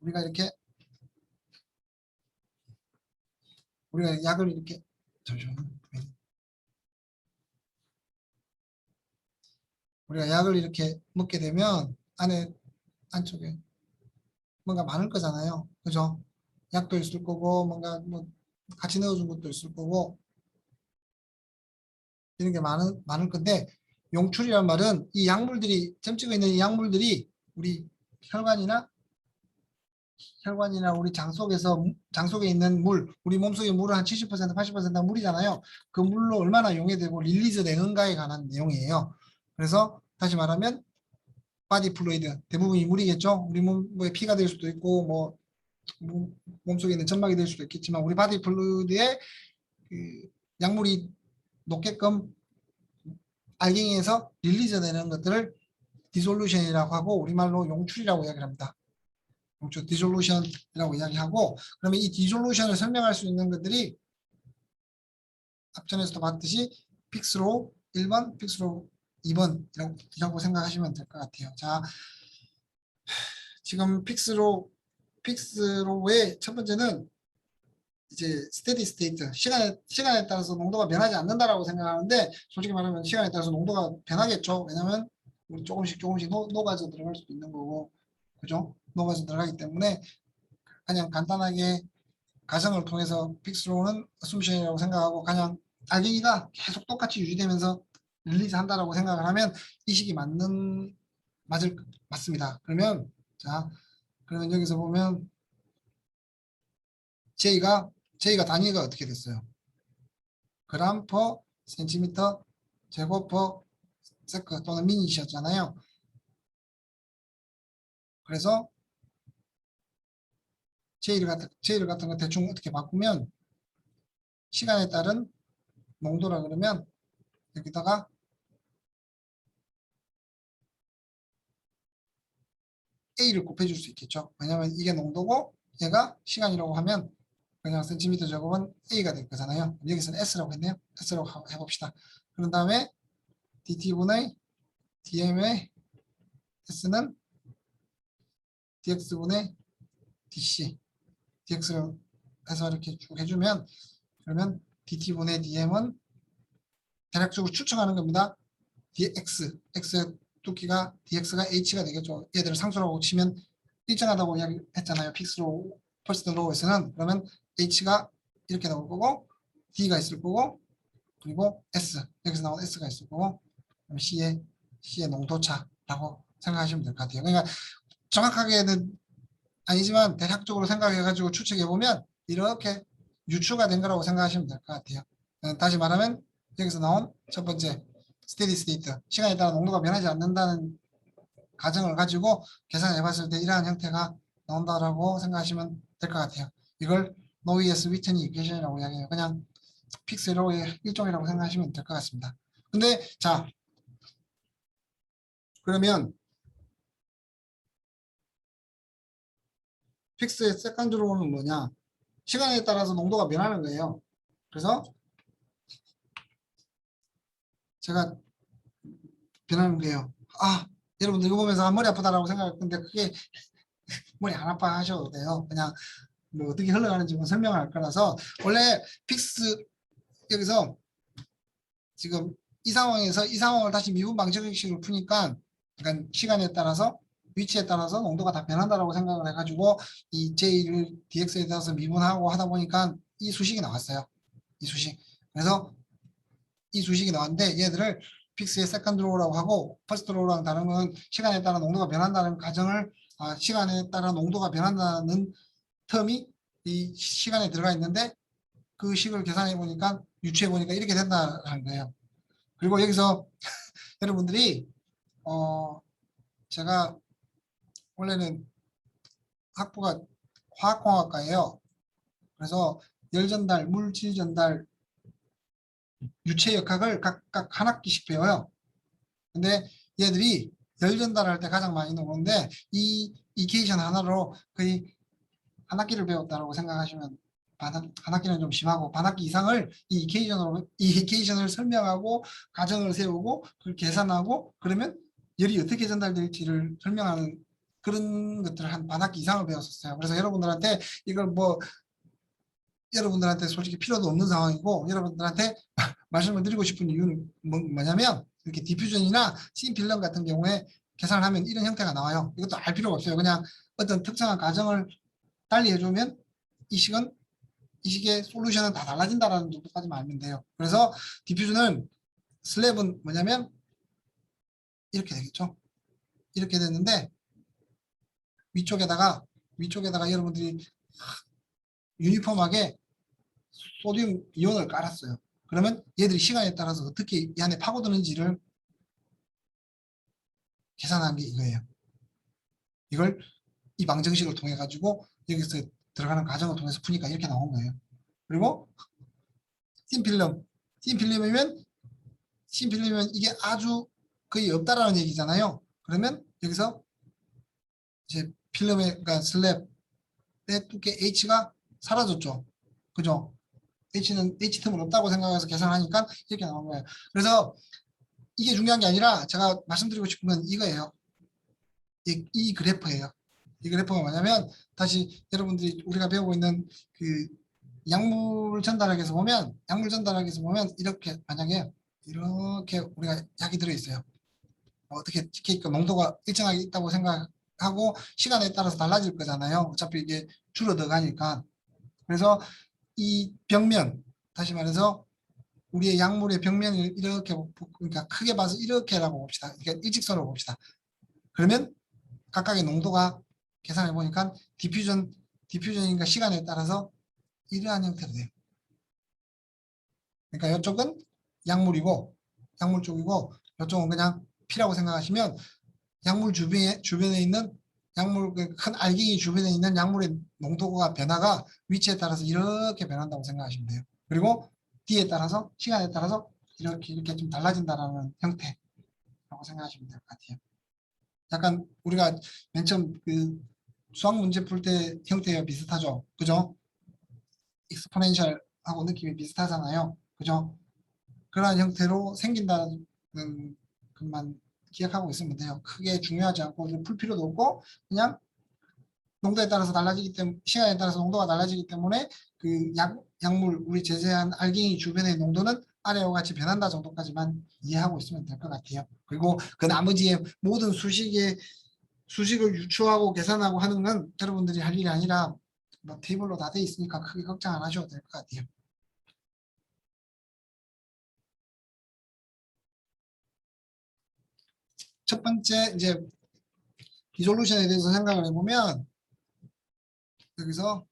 우리가 약을 이렇게 우리가 약을 이렇게 먹게 되면 안쪽에 뭔가 많을 거잖아요. 그죠? 약도 있을 거고 뭔가 뭐 같이 넣어준 것도 있을 거고 이런 게 많을 건데 용출이란 말은 이 약물들이 점 찍어 있는 이 약물들이 우리 혈관이나 우리 장 속에 있는 물, 우리 몸속의 물은 한 70%, 80%가 물이잖아요. 그 물로 얼마나 용해되고 릴리즈 되는가에 관한 내용이에요. 그래서 다시 말하면 바디 플루이드 대부분이 물이겠죠. 우리 몸에 피가 될 수도 있고 뭐 몸속에 있는 점막이 될 수도 있겠지만 우리 바디 플루이드에 그 약물이 녹게끔 알갱이에서 릴리즈 되는 것들을 디솔루션이라고 하고 우리말로 용출이라고 이야기를 합니다. 용출 디솔루션이라고 이야기하고 그러면 이 디솔루션을 설명할 수 있는 것들이 앞전에서도 봤듯이 픽스로 1번, 픽스로 2번이라고 생각하시면 될 것 같아요. 자, 지금 픽스로의 첫 번째는 이제 스테디 스테이트 시간에 따라서 농도가 변하지 않는다라고 생각하는데 솔직히 말하면 시간에 따라서 농도가 변하겠죠. 왜냐하면 우리 조금씩 녹아져 들어갈 수도 있는 거고 그죠? 녹아져 들어가기 때문에 그냥 간단하게 가정을 통해서 픽스로는 어쌔션이라고 생각하고 그냥 알갱이가 계속 똑같이 유지되면서 릴리즈 한다라고 생각을 하면 이 식이 맞습니다. 그러면 여기서 보면 J가 단위가 어떻게 됐어요? 그램 퍼 센티미터 제곱 퍼 세컨 또는 미닛이었잖아요. 그래서 J를 같은 거 대충 어떻게 바꾸면 시간에 따른 농도라 그러면 여기다가 A를 곱해줄 수 있겠죠. 왜냐하면 이게 농도고 얘가 시간이라고 하면 그냥 센티미터 제곱은 A가 될 거잖아요. 여기서는 S라고 했네요. S라고 해봅시다. 그런 다음에 DT분의 DM의 S는 DX분의 DC DX로 해서 이렇게 쭉 해주면 그러면 DT분의 DM은 대략적으로 추측하는 겁니다. X의 두께가 DX가 H가 되겠죠. 얘들을 상수라고 치면 일정하다고 이야기했잖아요. 픽스로 퍼스트 로우에서는 그러면 H가 이렇게 나올 거고 D가 있을 거고 그리고 S 여기서 나온 S가 있을 거고 그럼 C의 농도차라고 생각하시면 될 것 같아요. 그러니까 정확하게는 아니지만 대략적으로 생각해가지고 추측해보면 이렇게 유추가 된 거라고 생각하시면 될 것 같아요. 다시 말하면 여기서 나온 첫 번째 스테디 스테이트 시간에 따라 농도가 변하지 않는다는 가정을 가지고 계산해 봤을 때 이러한 형태가 나온다라고 생각하시면 될 것 같아요. 이걸 노이에스 위트니 이퀘이션이라고 이야기해요. 그냥 픽스로의 일종이라고 생각하시면 될 것 같습니다. 근데 자 그러면 픽스의 세컨드 로우는 뭐냐? 시간에 따라서 농도가 변하는 거예요. 그래서 제가 변하는 거예요. 여러분들 이거 보면서 머리 아프다라고 생각할 건데 그게 머리 안 아파 하셔도 돼요. 그냥 뭐 어떻게 흘러가는지 설명할 거라서 원래 픽스 여기서 지금 이 상황을 다시 미분 방정식으로 푸니까 그러니까 시간에 따라서 위치에 따라서 농도가 다 변한다라고 생각을 해가지고 이 J를 DX에 따라서 미분하고 하다 보니까 이 수식이 나왔어요. 이 수식. 그래서 이 수식이 나왔는데 얘들을 픽스의 세컨드 로우라고 하고 퍼스트 로우랑 다른 건 시간에 따라 농도가 변한다는 가정을 시간에 따라 농도가 변한다는 텀이 이 시간에 들어가 있는데 그 식을 계산해 보니까 유추해 보니까 이렇게 된다는 거예요. 그리고 여기서 여러분들이 제가 원래는 학부가 화학공학과예요. 그래서 열전달, 물질전달, 유체역학을 각각 한 학기씩 배워요. 근데 얘들이 열전달할 때 가장 많이 나오는데 이 이케이션 하나로 거의 한 학기를 배웠다고 생각하시면 한 학기는 좀 심하고 반 학기 이상을 이 이케이션을 설명하고 가정을 세우고 그걸 계산하고 그러면 열이 어떻게 전달될지를 설명하는 그런 것들을 한 반 학기 이상을 배웠었어요. 그래서 여러분들한테 이걸 여러분들한테 솔직히 필요도 없는 상황이고 여러분들한테 말씀을 드리고 싶은 이유는 뭐냐면 이렇게 디퓨전이나 심필름 같은 경우에 계산을 하면 이런 형태가 나와요. 이것도 알 필요가 없어요. 그냥 어떤 특정한 가정을 달리 해주면 이 식의 솔루션은 다 달라진다라는 정도까지만 알면 돼요. 그래서 디퓨전은 슬랩은 뭐냐면 이렇게 되겠죠. 이렇게 됐는데 위쪽에다가 여러분들이 유니폼하게 소듐 이온을 깔았어요. 그러면 얘들이 시간에 따라서 어떻게 이 안에 파고드는지를 계산한 게 이거예요. 이걸 이 방정식을 통해 가지고 여기서 들어가는 과정을 통해서 푸니까 이렇게 나온 거예요. 그리고 틴필름이면 이게 아주 거의 없다라는 얘기잖아요. 그러면 여기서 이제 필름의 그러니까 슬랩의 두께 H가 사라졌죠. 그죠? H 틈은 없다고 생각해서 계산하니까 이렇게 나온 거예요. 그래서 이게 중요한 게 아니라 제가 말씀드리고 싶은 건 이거예요. 이 그래프예요. 이 그래프가 뭐냐면 다시 여러분들이 우리가 배우고 있는 그 약물 전달학에서 보면 이렇게 만약에 이렇게 우리가 약이 들어있어요. 어떻게 TK 농도가 일정하게 있다고 생각하고 시간에 따라서 달라질 거잖아요. 어차피 이게 줄어들 가니까. 그래서 이 벽면 다시 말해서 우리의 약물의 벽면을 이렇게 그러니까 크게 봐서 이렇게라고 봅시다. 그러니까 일직선으로 봅시다. 그러면 각각의 농도가 계산해 보니까 디퓨전인가 시간에 따라서 이러한 형태로 돼요. 그러니까 이쪽은 약물 쪽이고 이쪽은 그냥 피라고 생각하시면 약물 주변에 있는 약물 큰 알갱이 주변에 있는 약물의 농도가 변화가 위치에 따라서 이렇게 변한다고 생각하시면 돼요. 그리고 D에 따라서 시간에 따라서 이렇게 좀 달라진다라는 형태라고 생각하시면 될 것 같아요. 약간 우리가 맨 처음 그 수학 문제 풀 때 형태가 비슷하죠. 그죠? 익스포넨셜하고 느낌이 비슷하잖아요. 그죠? 그러한 형태로 생긴다는 것만 기억하고 있으면 돼요. 크게 중요하지 않고 풀 필요도 없고 그냥 농도에 따라서 달라지기 때문에 시간에 따라서 농도가 달라지기 때문에 그 약물 우리 제재한 알갱이 주변의 농도는 아래와 같이 변한다 정도까지만 이해하고 있으면 될 것 같아요. 그리고 그 나머지의 모든 수식을 유추하고 계산하고 하는 건 여러분들이 할 일이 아니라 뭐 테이블로 다 돼 있으니까 크게 걱정 안 하셔도 될 것 같아요. 첫 번째 이제 디솔루션에 대해서 생각을 해보면 여기서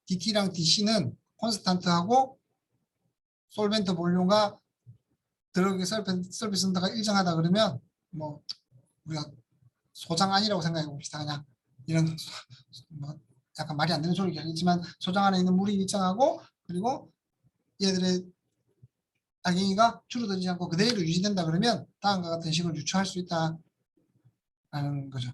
DT랑 DC는 콘스탄트하고 솔벤트 볼륨과 드러그의 서비스인가가 일정하다 그러면 뭐 우리가 소장 아니라고 생각해 봅시다. 그냥 이런 뭐 약간 말이 안 되는 소리긴 하겠지만 소장 안에 있는 물이 일정하고 그리고 얘들의 알갱이가 줄어들지 않고 그대로 유지된다 그러면 다음과 같은 식을 유추할 수 있다라는 거죠.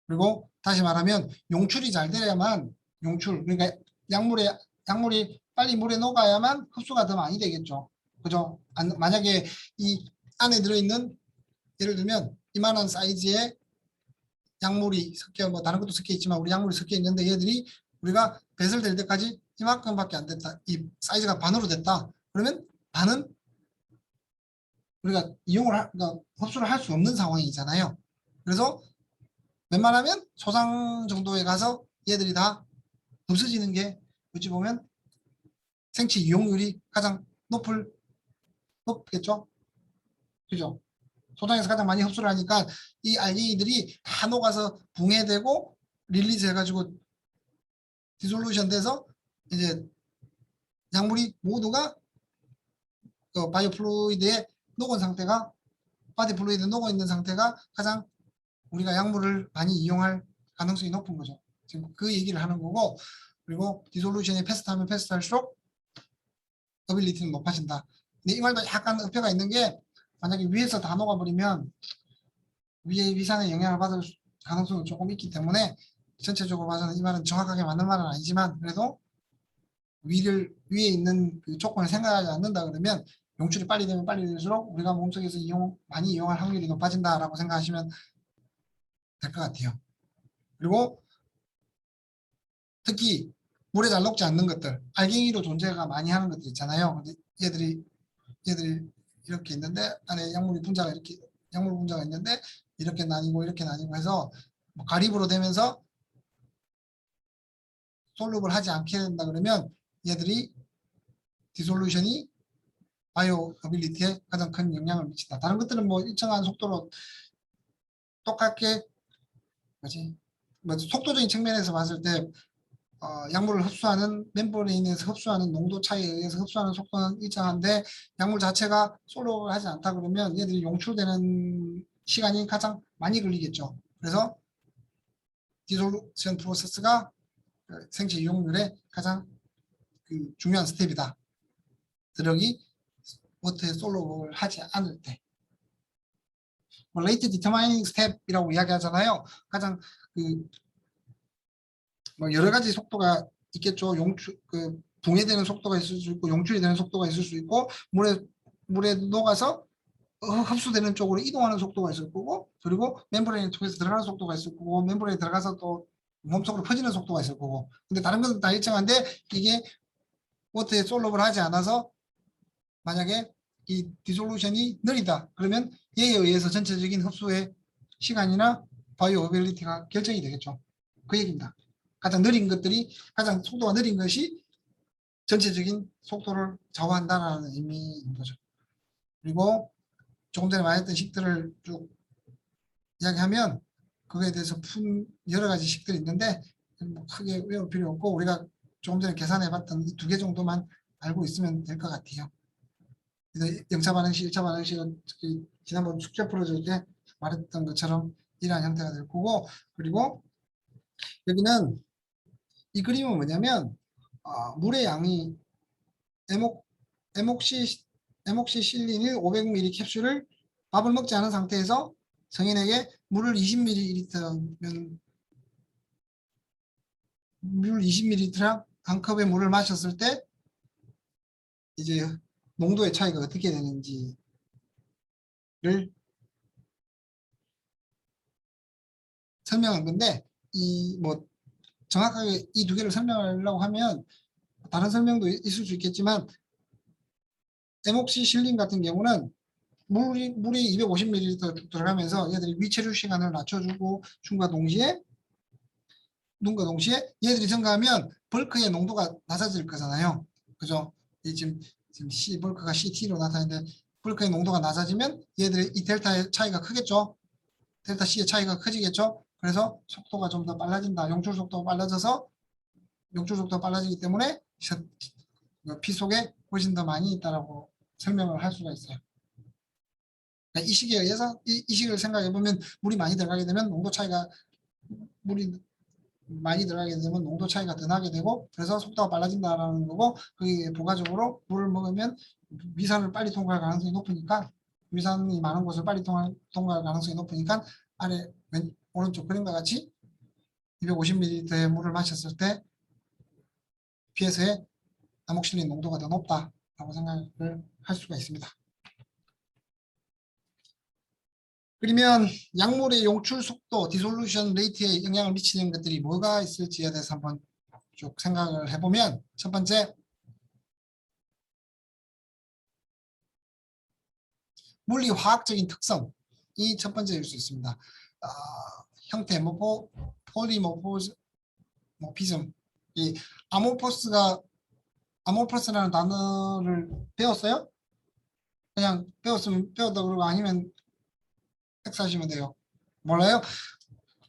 그리고 다시 말하면 용출이 잘 돼야만 그러니까 약물이 빨리 물에 녹아야만 흡수가 더 많이 되겠죠. 그죠? 만약에 이 안에 들어있는 예를 들면 이만한 사이즈의 약물이 섞여 뭐 다른 것도 섞여 있지만 우리 약물이 섞여 있는데 얘들이 우리가 배설될 때까지 이만큼밖에 안 됐다. 이 사이즈가 반으로 됐다. 그러면 반은 우리가 그러니까 흡수를 할 수 없는 상황이잖아요. 그래서 웬만하면 소상 정도에 가서 얘들이 다 없어지는 게 어찌 보면 생체 이용률이 가장 높겠죠? 그죠? 소장에서 가장 많이 흡수를 하니까 이 알갱이들이 다 녹아서 붕해되고 릴리즈 해가지고 디솔루션 돼서 이제 약물이 모두가 그 바이오 플루이드에 녹은 상태가 바디 플루이드에 녹아 있는 상태가 가장 우리가 약물을 많이 이용할 가능성이 높은 거죠. 지금 그 얘기를 하는 거고 그리고 디솔루션이 패스트하면 패스트할수록 어빌리티는 높아진다. 근데 이 말도 약간 어폐가 있는 게 만약에 위에서 다 녹아버리면 위에 위산에 영향을 받을 가능성이 조금 있기 때문에 전체적으로 봐서는 이 말은 정확하게 맞는 말은 아니지만 그래도 위에 있는 그 조건을 생각하지 않는다 그러면 용출이 빨리 되면 빨리 될수록 우리가 몸속에서 많이 이용할 확률이 높아진다라고 생각하시면 될 것 같아요. 그리고 특히 물에 잘 녹지 않는 것들, 알갱이로 존재가 많이 하는 것들 있잖아요. 근데 얘들이 이렇게 있는데 안에 약물 분자가 있는데 이렇게 나뉘고 해서 뭐 가립으로 되면서 솔루블 하지 않게 된다 그러면 얘들이 디솔루션이 바이오어빌리티에 가장 큰 영향을 미친다. 다른 것들은 뭐 일정한 속도로 똑같게 뭐 속도적인 측면에서 봤을 때 약물을 흡수하는 멤브레인에서 흡수하는 농도 차이에 의해서 흡수하는 속도는 일정한데 약물 자체가 솔로를 하지 않다 그러면 얘들이 용출되는 시간이 가장 많이 걸리겠죠. 그래서 디솔루션 프로세스가 생체 이용률의 가장 그 중요한 스텝이다. 드럭이 워터에 솔로를 하지 않을 때. 뭐 레이트 디터마이닝 스텝이라고 이야기하잖아요. 가장 그 뭐 여러 가지 속도가 있겠죠. 용출 그 붕괴되는 속도가 있을 수 있고 용출이 되는 속도가 있을 수 있고 물에 녹아서 흡수되는 쪽으로 이동하는 속도가 있을 거고 그리고 멤브레인을 통해서 들어가는 속도가 있을 거고 멤브레인에 들어가서 또 몸속으로 퍼지는 속도가 있을 거고 근데 다른 것은 다 일정한데 이게 워터에 솔로를 하지 않아서 만약에 이 디솔루션이 느리다 그러면 얘에 의해서 전체적인 흡수의 시간이나 바이오어빌리티가 결정이 되겠죠. 그 얘기입니다. 가장 느린 것들이 가장 속도가 느린 것이 전체적인 속도를 좌우한다는 의미인 거죠. 그리고 조금 전에 말했던 식들을 쭉 이야기하면 그거에 대해서 푼 여러 가지 식들이 있는데 뭐 크게 외울 필요 없고 우리가 조금 전에 계산해봤던 이 두 개 정도만 알고 있으면 될 것 같아요. 그래서 영차 반응식, 1차 반응식은 지난번 숙제 풀어줄 때 말했던 것처럼 이러한 형태가 될 거고 그리고 여기는 이 그림은 뭐냐면 물의 양이 에목시실린일 500ml 캡슐을 밥을 먹지 않은 상태에서 성인에게 물을 20ml면 물 20ml 한 컵의 물을 마셨을 때 이제 농도의 차이가 어떻게 되는지를 설명한 건데 이 뭐 정확하게 이 두 개를 설명하려고 하면 다른 설명도 있을 수 있겠지만 에목시실린 같은 경우는 물이 250ml 들어가면서 얘들이 위체류 시간을 낮춰주고 눈과 동시에 얘들이 증가하면 벌크의 농도가 낮아질 거잖아요. 그죠? 지금 C 벌크가 CT로 나타나는데 벌크의 농도가 낮아지면 얘들의 이 델타의 차이가 크겠죠. 델타 C의 차이가 커지겠죠. 그래서 속도가 좀 더 빨라진다. 용출 속도가 빨라져서 용출 속도가 빨라지기 때문에 피 속에 훨씬 더 많이 있다라고 설명을 할 수가 있어요. 그러니까 이 식에 의해서 이 식을 생각해 보면 물이 많이 들어가게 되면 농도 차이가 물이 많이 들어가게 되면 농도 차이가 더 나게 되고 그래서 속도가 빨라진다라는 거고 그게 부가적으로 물을 먹으면 위산을 빨리 통과할 가능성이 높으니까 위산이 많은 곳을 빨리 통과할 가능성이 높으니까 아래 오른쪽 그림과 같이 250ml의 물을 마셨을 때 피에서의 아목실린 농도가 더 높다라고 생각을 할 수가 있습니다. 그러면 약물의 용출 속도, 디솔루션 레이트에 영향을 미치는 것들이 뭐가 있을지에 대해서 한번 쭉 생각을 해보면 첫 번째, 물리화학적인 특성이 첫 번째일 수 있습니다. 형태, 폴리모피즘, 이 아모포스라는 단어를 배웠어요? 그냥 배웠으면 배웠다 그러고 아니면 엑스하시면 돼요. 몰라요?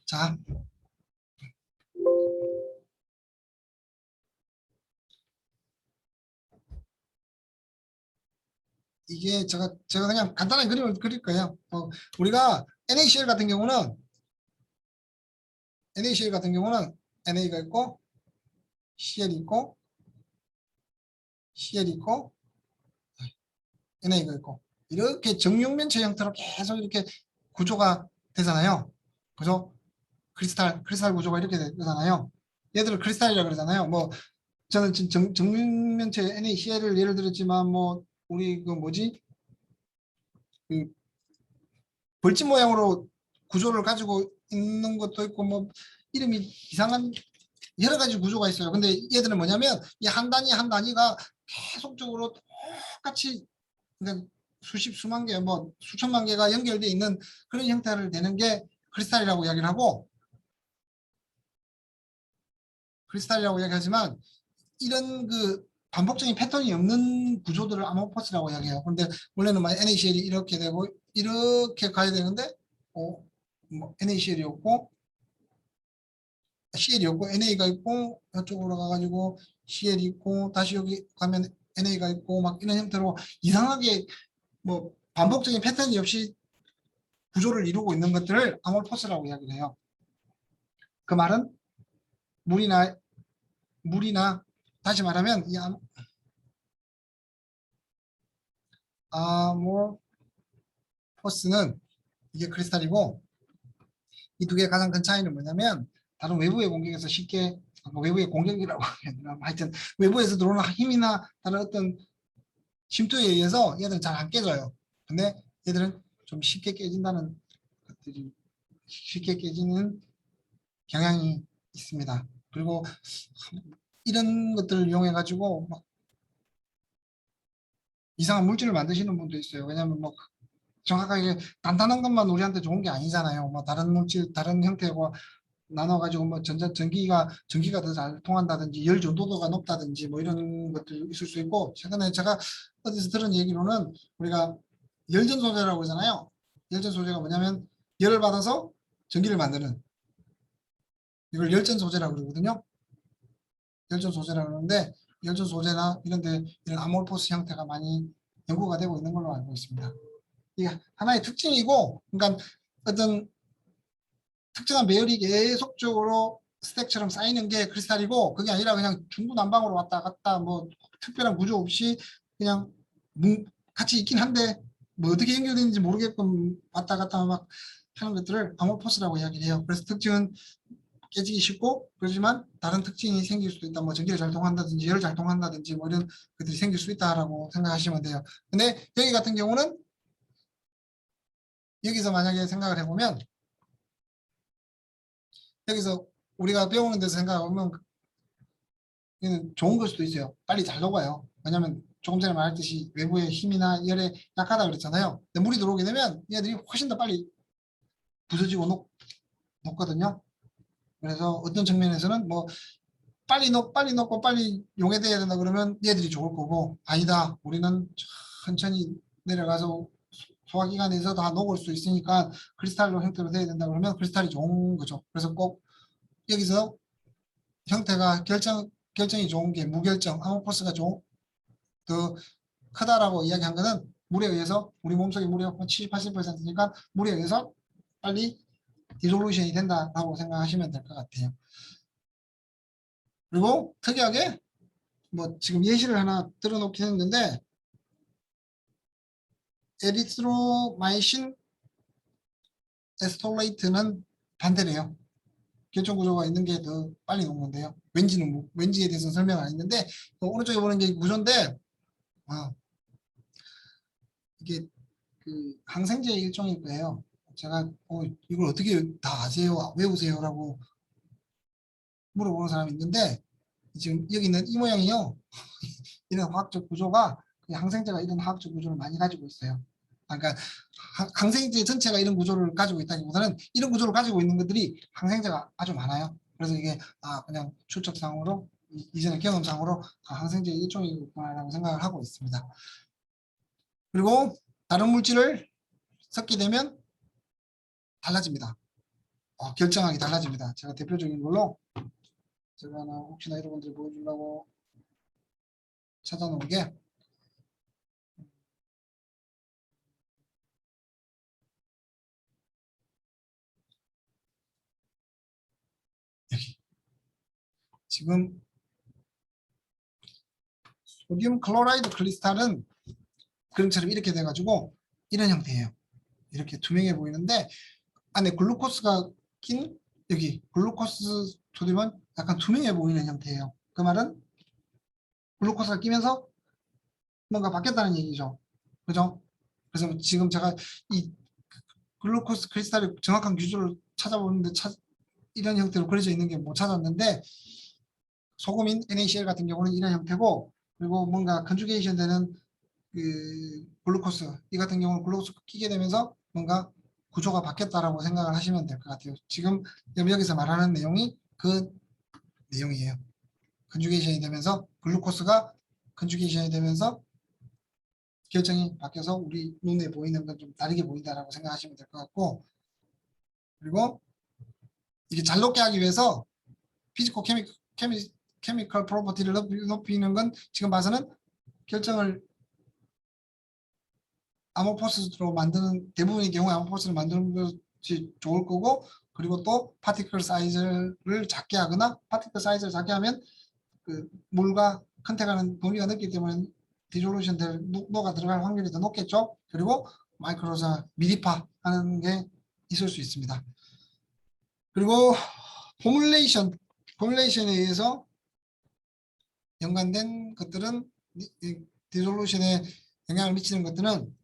자, 이게 제가 그냥 간단한 그림을 그릴 거예요. 우리가 NaCl 같은 경우는 NA가 있고 CL이 있고 CL이 있고 NA가 있고 이렇게 정육면체 형태로 계속 이렇게 구조가 되잖아요. 그죠? 크리스탈 구조가 이렇게 되잖아요. 얘들을 크리스탈이라고 그러잖아요. 뭐 저는 지금 정육면체 NaCl을 예를 들었지만 뭐 우리 그 뭐지? 그 벌집 모양으로 구조를 가지고 있는 것도 있고 뭐 이름이 이상한 여러 가지 구조가 있어요. 근데 얘들은 뭐냐면 이 한 단위 한 단위가 계속적으로 똑같이 그러니까 수만 개, 뭐 수천만 개가 연결되어 있는 그런 형태를 내는 게 크리스탈이라고 이야기를 하고 크리스탈이라고 이야기하지만 이런 그 반복적인 패턴이 없는 구조들을 아모포스라고 이야기해요. 그런데 원래는 막 NaCl이 이렇게 되고 이렇게 가야 되는데 뭐 NaCl이었고 CL이었고 NA가 있고 이쪽으로 가가지고 CL이 있고 다시 여기 가면 NA가 있고 막 이런 형태로 이상하게 뭐 반복적인 패턴이 없이 구조를 이루고 있는 것들을 아몰포스라고 이야기를 해요. 그 말은 물이나 다시 말하면 이 아몰포스는 이게 크리스탈이고 이 두 개의 가장 큰 차이는 뭐냐면 다른 외부의 공격에서 쉽게 외부의 공격이라고 하면 하여튼 외부에서 들어오는 힘이나 다른 어떤 침투에 의해서 얘들은 잘 안 깨져요. 근데 얘들은 좀 쉽게 깨진다는 것들이 쉽게 깨지는 경향이 있습니다. 그리고 이런 것들을 이용해 가지고 막 이상한 물질을 만드시는 분도 있어요. 왜냐하면 뭐 정확하게 단단한 것만 우리한테 좋은 게 아니잖아요. 뭐 다른 물질, 다른 형태와 나눠가지고 뭐 전기가 더 잘 통한다든지 열 전도도가 높다든지 뭐 이런 것도 있을 수 있고 최근에 제가 어디서 들은 얘기로는 우리가 열전 소재라고 하잖아요. 열전 소재가 뭐냐면 열을 받아서 전기를 만드는 이걸 열전 소재라고 그러거든요. 열전 소재라고 그러는데 열전 소재나 이런데 이런 아몰포스 형태가 많이 연구가 되고 있는 걸로 알고 있습니다. 이게 하나의 특징이고, 그러니까 어떤 특정한 배열이 계속적으로 스택처럼 쌓이는 게 크리스탈이고, 그게 아니라 그냥 중구난방으로 왔다 갔다 뭐 특별한 구조 없이 그냥 같이 있긴 한데 뭐 어떻게 연결되는지 모르게끔 왔다 갔다 막 하는 것들을 아몰포스라고 이야기를 해요. 그래서 특징은 깨지기 쉽고 그렇지만 다른 특징이 생길 수도 있다. 뭐 전기를 잘 통한다든지 열을 잘 통한다든지 뭐 이런 것들이 생길 수 있다라고 생각하시면 돼요. 근데 여기 같은 경우는 여기서 만약에 생각을 해보면 여기서 우리가 배우는 데서 생각해보면 이는 좋은 걸 수도 있어요. 빨리 잘 녹아요. 왜냐면 조금 전에 말했듯이 외부의 힘이나 열에 약하다 그랬잖아요. 근데 물이 들어오게 되면 얘들이 훨씬 더 빨리 부서지고 녹거든요. 그래서 어떤 측면에서는 뭐 빨리 녹고 빨리 용해돼야 된다 그러면 얘들이 좋을 거고 아니다. 우리는 천천히 내려가서 소화기관에서 다 녹을 수 있으니까 크리스탈로 형태로 돼야 된다 그러면 크리스탈이 좋은 거죠. 그래서 꼭 여기서 형태가 결정이 좋은 게 무결정, 아모포스가 더 크다라고 이야기한 거는 물에 의해서 우리 몸속에 물이 70, 80%니까 물에 의해서 빨리 디솔루션이 된다라고 생각하시면 될 것 같아요. 그리고 특이하게 뭐 지금 예시를 하나 들어놓긴 했는데 에리스로마이신 에스톨레이트는 반대래요. 결정 구조가 있는 게 더 빨리 녹는데요. 왠지에 대해서는 설명 안 했는데 오른쪽에 보는 게 구조인데 이게 그 항생제의 일종일 거예요. 제가 이걸 어떻게 다 아세요? 외우세요라고 물어보는 사람이 있는데 지금 여기 있는 이 모양이요. 이런 화학적 구조가 항생제가 이런 화학적 구조를 많이 가지고 있어요. 그러니까 항생제 전체가 이런 구조를 가지고 있다기보다는 이런 구조를 가지고 있는 것들이 항생제가 아주 많아요. 그래서 이게 그냥 추측상으로 이전의 경험상으로 항생제 일종이구나라고 생각을 하고 있습니다. 그리고 다른 물질을 섞게 되면 달라집니다. 결정하기 달라집니다. 제가 대표적인 걸로 제가 혹시나 여러분들이 보여주려고 찾아놓은 게 여기 지금 소듐 클로라이드 크리스탈은 그림처럼 이렇게 돼가지고 이런 형태예요. 이렇게 투명해 보이는데 안에 글루코스가 낀 여기 글루코스 소듐은 약간 투명해 보이는 형태예요. 그 말은 글루코스가 끼면서 뭔가 바뀌었다는 얘기죠. 그죠? 그래서 지금 제가 이 글루코스 크리스탈의 정확한 규조를 찾아보는데 이런 형태로 그려져 있는 게 못 찾았는데 소금인 NaCl 같은 경우는 이런 형태고 그리고 뭔가 컨주게이션 되는 그 글루코스 이 같은 경우는 글루코스 끼게 되면서 뭔가 구조가 바뀌었다라고 생각을 하시면 될 것 같아요. 지금 여기서 말하는 내용이 그 내용이에요. 컨주게이션이 되면서 글루코스가 컨주게이션이 되면서 결정이 바뀌어서 우리 눈에 보이는 건 좀 다르게 보인다라고 생각하시면 될 것 같고, 그리고 이게 잘 녹게 하기 위해서 피지컬 케미컬 프로퍼티를 높이는 건 지금 봐서는 결정을 아모포스로 만드는, 대부분의 경우에 아모포스를 만드는 것이 좋을 거고, 그리고 또 파티클 사이즈를 작게 하거나, 파티클 사이즈를 작게 하면 그 물과 컨택하는 범위가 넓기 때문에 디졸루션 될 녹도가 들어갈 확률이 더 높겠죠. 그리고 마이크로자 미리파 하는 게 있을 수 있습니다. 그리고 포뮬레이션에 의해서 연관된 것들은, 디졸루션에 영향을 미치는 것들은,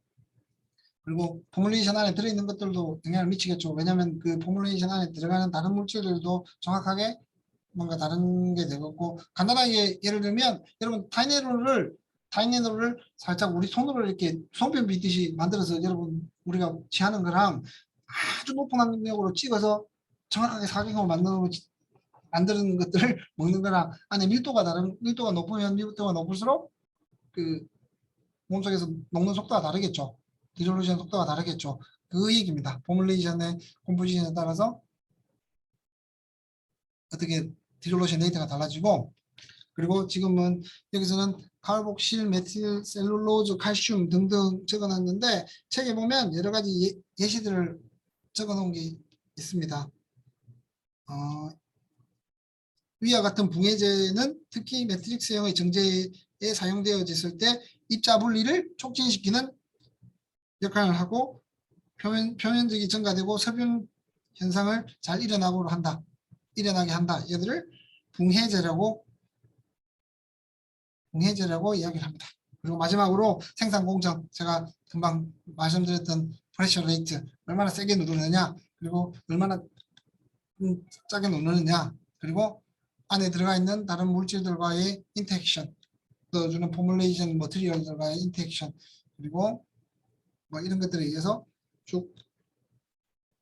그리고 포뮬레이션 안에 들어있는 것들도 영향을 미치겠죠. 왜냐하면 그 포뮬레이션 안에 들어가는 다른 물질들도 정확하게 뭔가 다른 게 되겠고, 간단하게 예를 들면 여러분 타이네롤을 살짝 우리 손으로 이렇게 손편 빗듯이 만들어서 여러분 우리가 취하는 거랑 아주 높은 압력으로 찍어서 정확하게 사각형으로 만드는 것들을 먹는 거랑 안에 밀도가 높으면 밀도가 높을수록 그 몸속에서 녹는 속도가 다르겠죠. 디졸루션 속도가 다르겠죠. 그 얘기입니다. 포뮬레이션의 컴포지션에 따라서 어떻게 디졸루션 레이트가 달라지고, 그리고 지금은 여기서는 카르복실, 메틸, 셀룰로즈, 칼슘 등등 적어놨는데 책에 보면 여러 가지 예시들을 적어놓은 게 있습니다. 위와 같은 붕해제는 특히 매트릭스형의 정제에 사용되어졌을 때 입자 분리를 촉진시키는 역할을 하고 표면적이 증가되고 서분 현상을 잘 일어나게 한다. 얘들을 붕해제라고 이야기를 합니다. 그리고 마지막으로 생산 공정, 제가 금방 말씀드렸던 프레셔 레이트, 얼마나 세게 누르느냐, 그리고 얼마나 짜게 누르느냐, 그리고 안에 들어가 있는 다른 물질들과의 인터액션, 넣어주는 포뮬레이션 머티리얼들과의 인터액션, 그리고 뭐 이런 것들에 의해서 쭉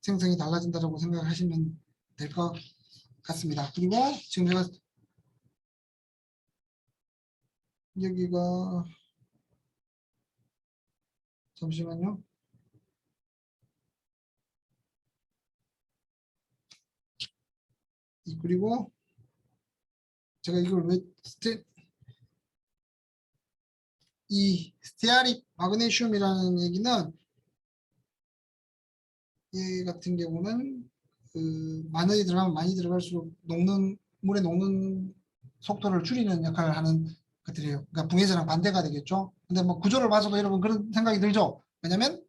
생성이 달라진다고 생각하시면 될 것 같습니다. 그리고 지금 제가 여기가 잠시만요. 그리고 제가 이걸 왜 스테아릭 마그네슘이라는 얘기는, 얘 같은 경우는 그 많이 들어가면 많이 들어갈수록 물에 녹는 속도를 줄이는 역할을 하는 것들이에요. 그러니까 붕해제랑 반대가 되겠죠. 근데 뭐 구조를 봐서도 여러분 그런 생각이 들죠. 왜냐면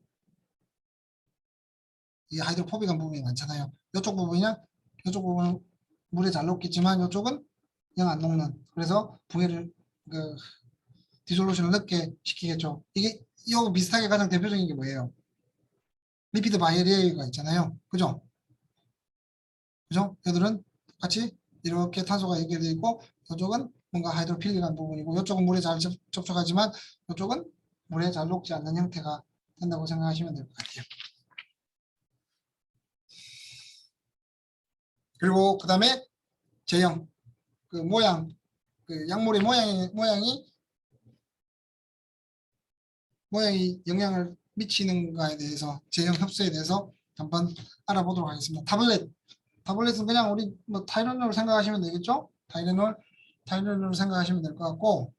이 하이드로포빅한 부분이 많잖아요. 이쪽 부분이냐, 이쪽 부분은 물에 잘 녹겠지만 이쪽은 영 안 녹는. 그래서 붕해를 디솔루션을 늦게 시키겠죠. 이게 이거 비슷하게 가장 대표적인 게 뭐예요? 리피드 바이레이가 있잖아요. 그죠? 얘들은 같이 이렇게 탄소가 연결되어 있고, 이쪽은 뭔가 하이드로필릭한 부분이고, 이쪽은 물에 잘 접촉하지만 이쪽은 물에 잘 녹지 않는 형태가 된다고 생각하시면 될 것 같아요. 그리고 그 다음에 제형, 그 모양, 그 약물의 모양이 영향을 미치는가에 대해서, 제형 흡수에 대해서 한번 알아보도록 하겠습니다. 타블렛은 그냥 우리 뭐 타이레놀 생각하시면 되겠죠? 타이레놀 생각하시면 될 것 같고,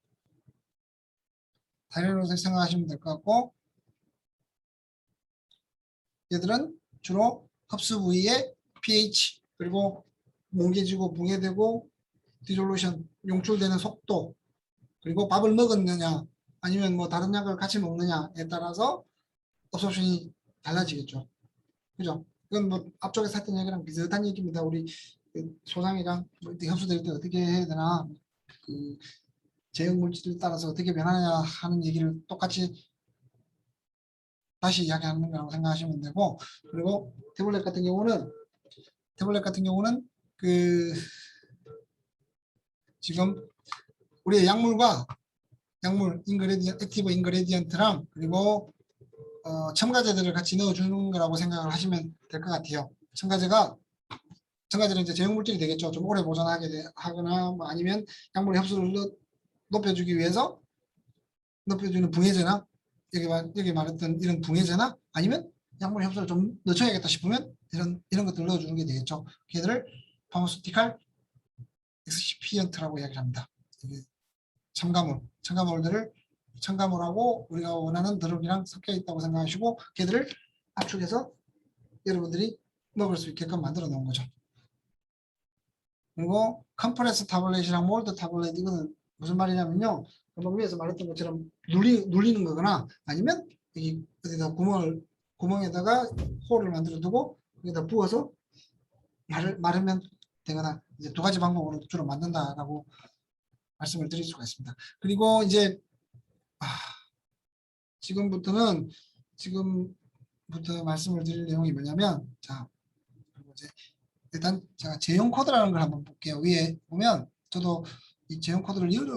얘들은 주로 흡수 부위의 pH, 그리고 뭉개지고 붕해되고 디졸루션 용출되는 속도, 그리고 밥을 먹었느냐 아니면 뭐 다른 약을 같이 먹느냐에 따라서 업소션이 달라지겠죠. 그죠? 이건 뭐 앞쪽에서 했던 얘기랑 비슷한 얘기입니다. 우리 그 소장이랑 흡수될 때 어떻게 해야 되나, 그 제형 물질에 따라서 어떻게 변하느냐 하는 얘기를 똑같이 다시 이야기하는 거라고 생각하시면 되고, 그리고 태블릿 같은 경우는 그 지금 우리의 약물 액티브 인그레디언트랑 그리고 첨가제들을 같이 넣어주는 거라고 생각을 하시면 될 것 같아요. 첨가제는 이제 제형물질이 되겠죠. 좀 오래 보존하게 하거나 뭐 아니면 약물의 흡수를 높여주기 위해서 높여주는 붕해제나 여기 말했던 이런 붕해제나 아니면 약물 협소를 좀 늦춰야겠다 싶으면 이런 것들을 넣어주는 게 되겠죠. 걔들을 파마수티칼 엑시피언트라고 이야기를 합니다. 첨가물들을 첨가물하고 우리가 원하는 드럭이랑 섞여 있다고 생각하시고 걔들을 압축해서 여러분들이 먹을 수 있게끔 만들어 놓은 거죠. 그리고 컴프레스 타블렛이랑 몰드 타블렛 이거는 무슨 말이냐면요. 방금 위에서 말했던 것처럼 눌리는 거거나 아니면 여기 어디다 구멍에다가 홀을 만들어 두고 여기다 부어서 마르면 되거나 이제 두 가지 방법으로 주로 만든다라고 말씀을 드릴 수가 있습니다. 그리고 이제 지금부터 말씀을 드릴 내용이 뭐냐면 자 그리고 이제 일단 제가 제형 코드라는 걸 한번 볼게요. 위에 보면 저도 이 제형 코드를 여러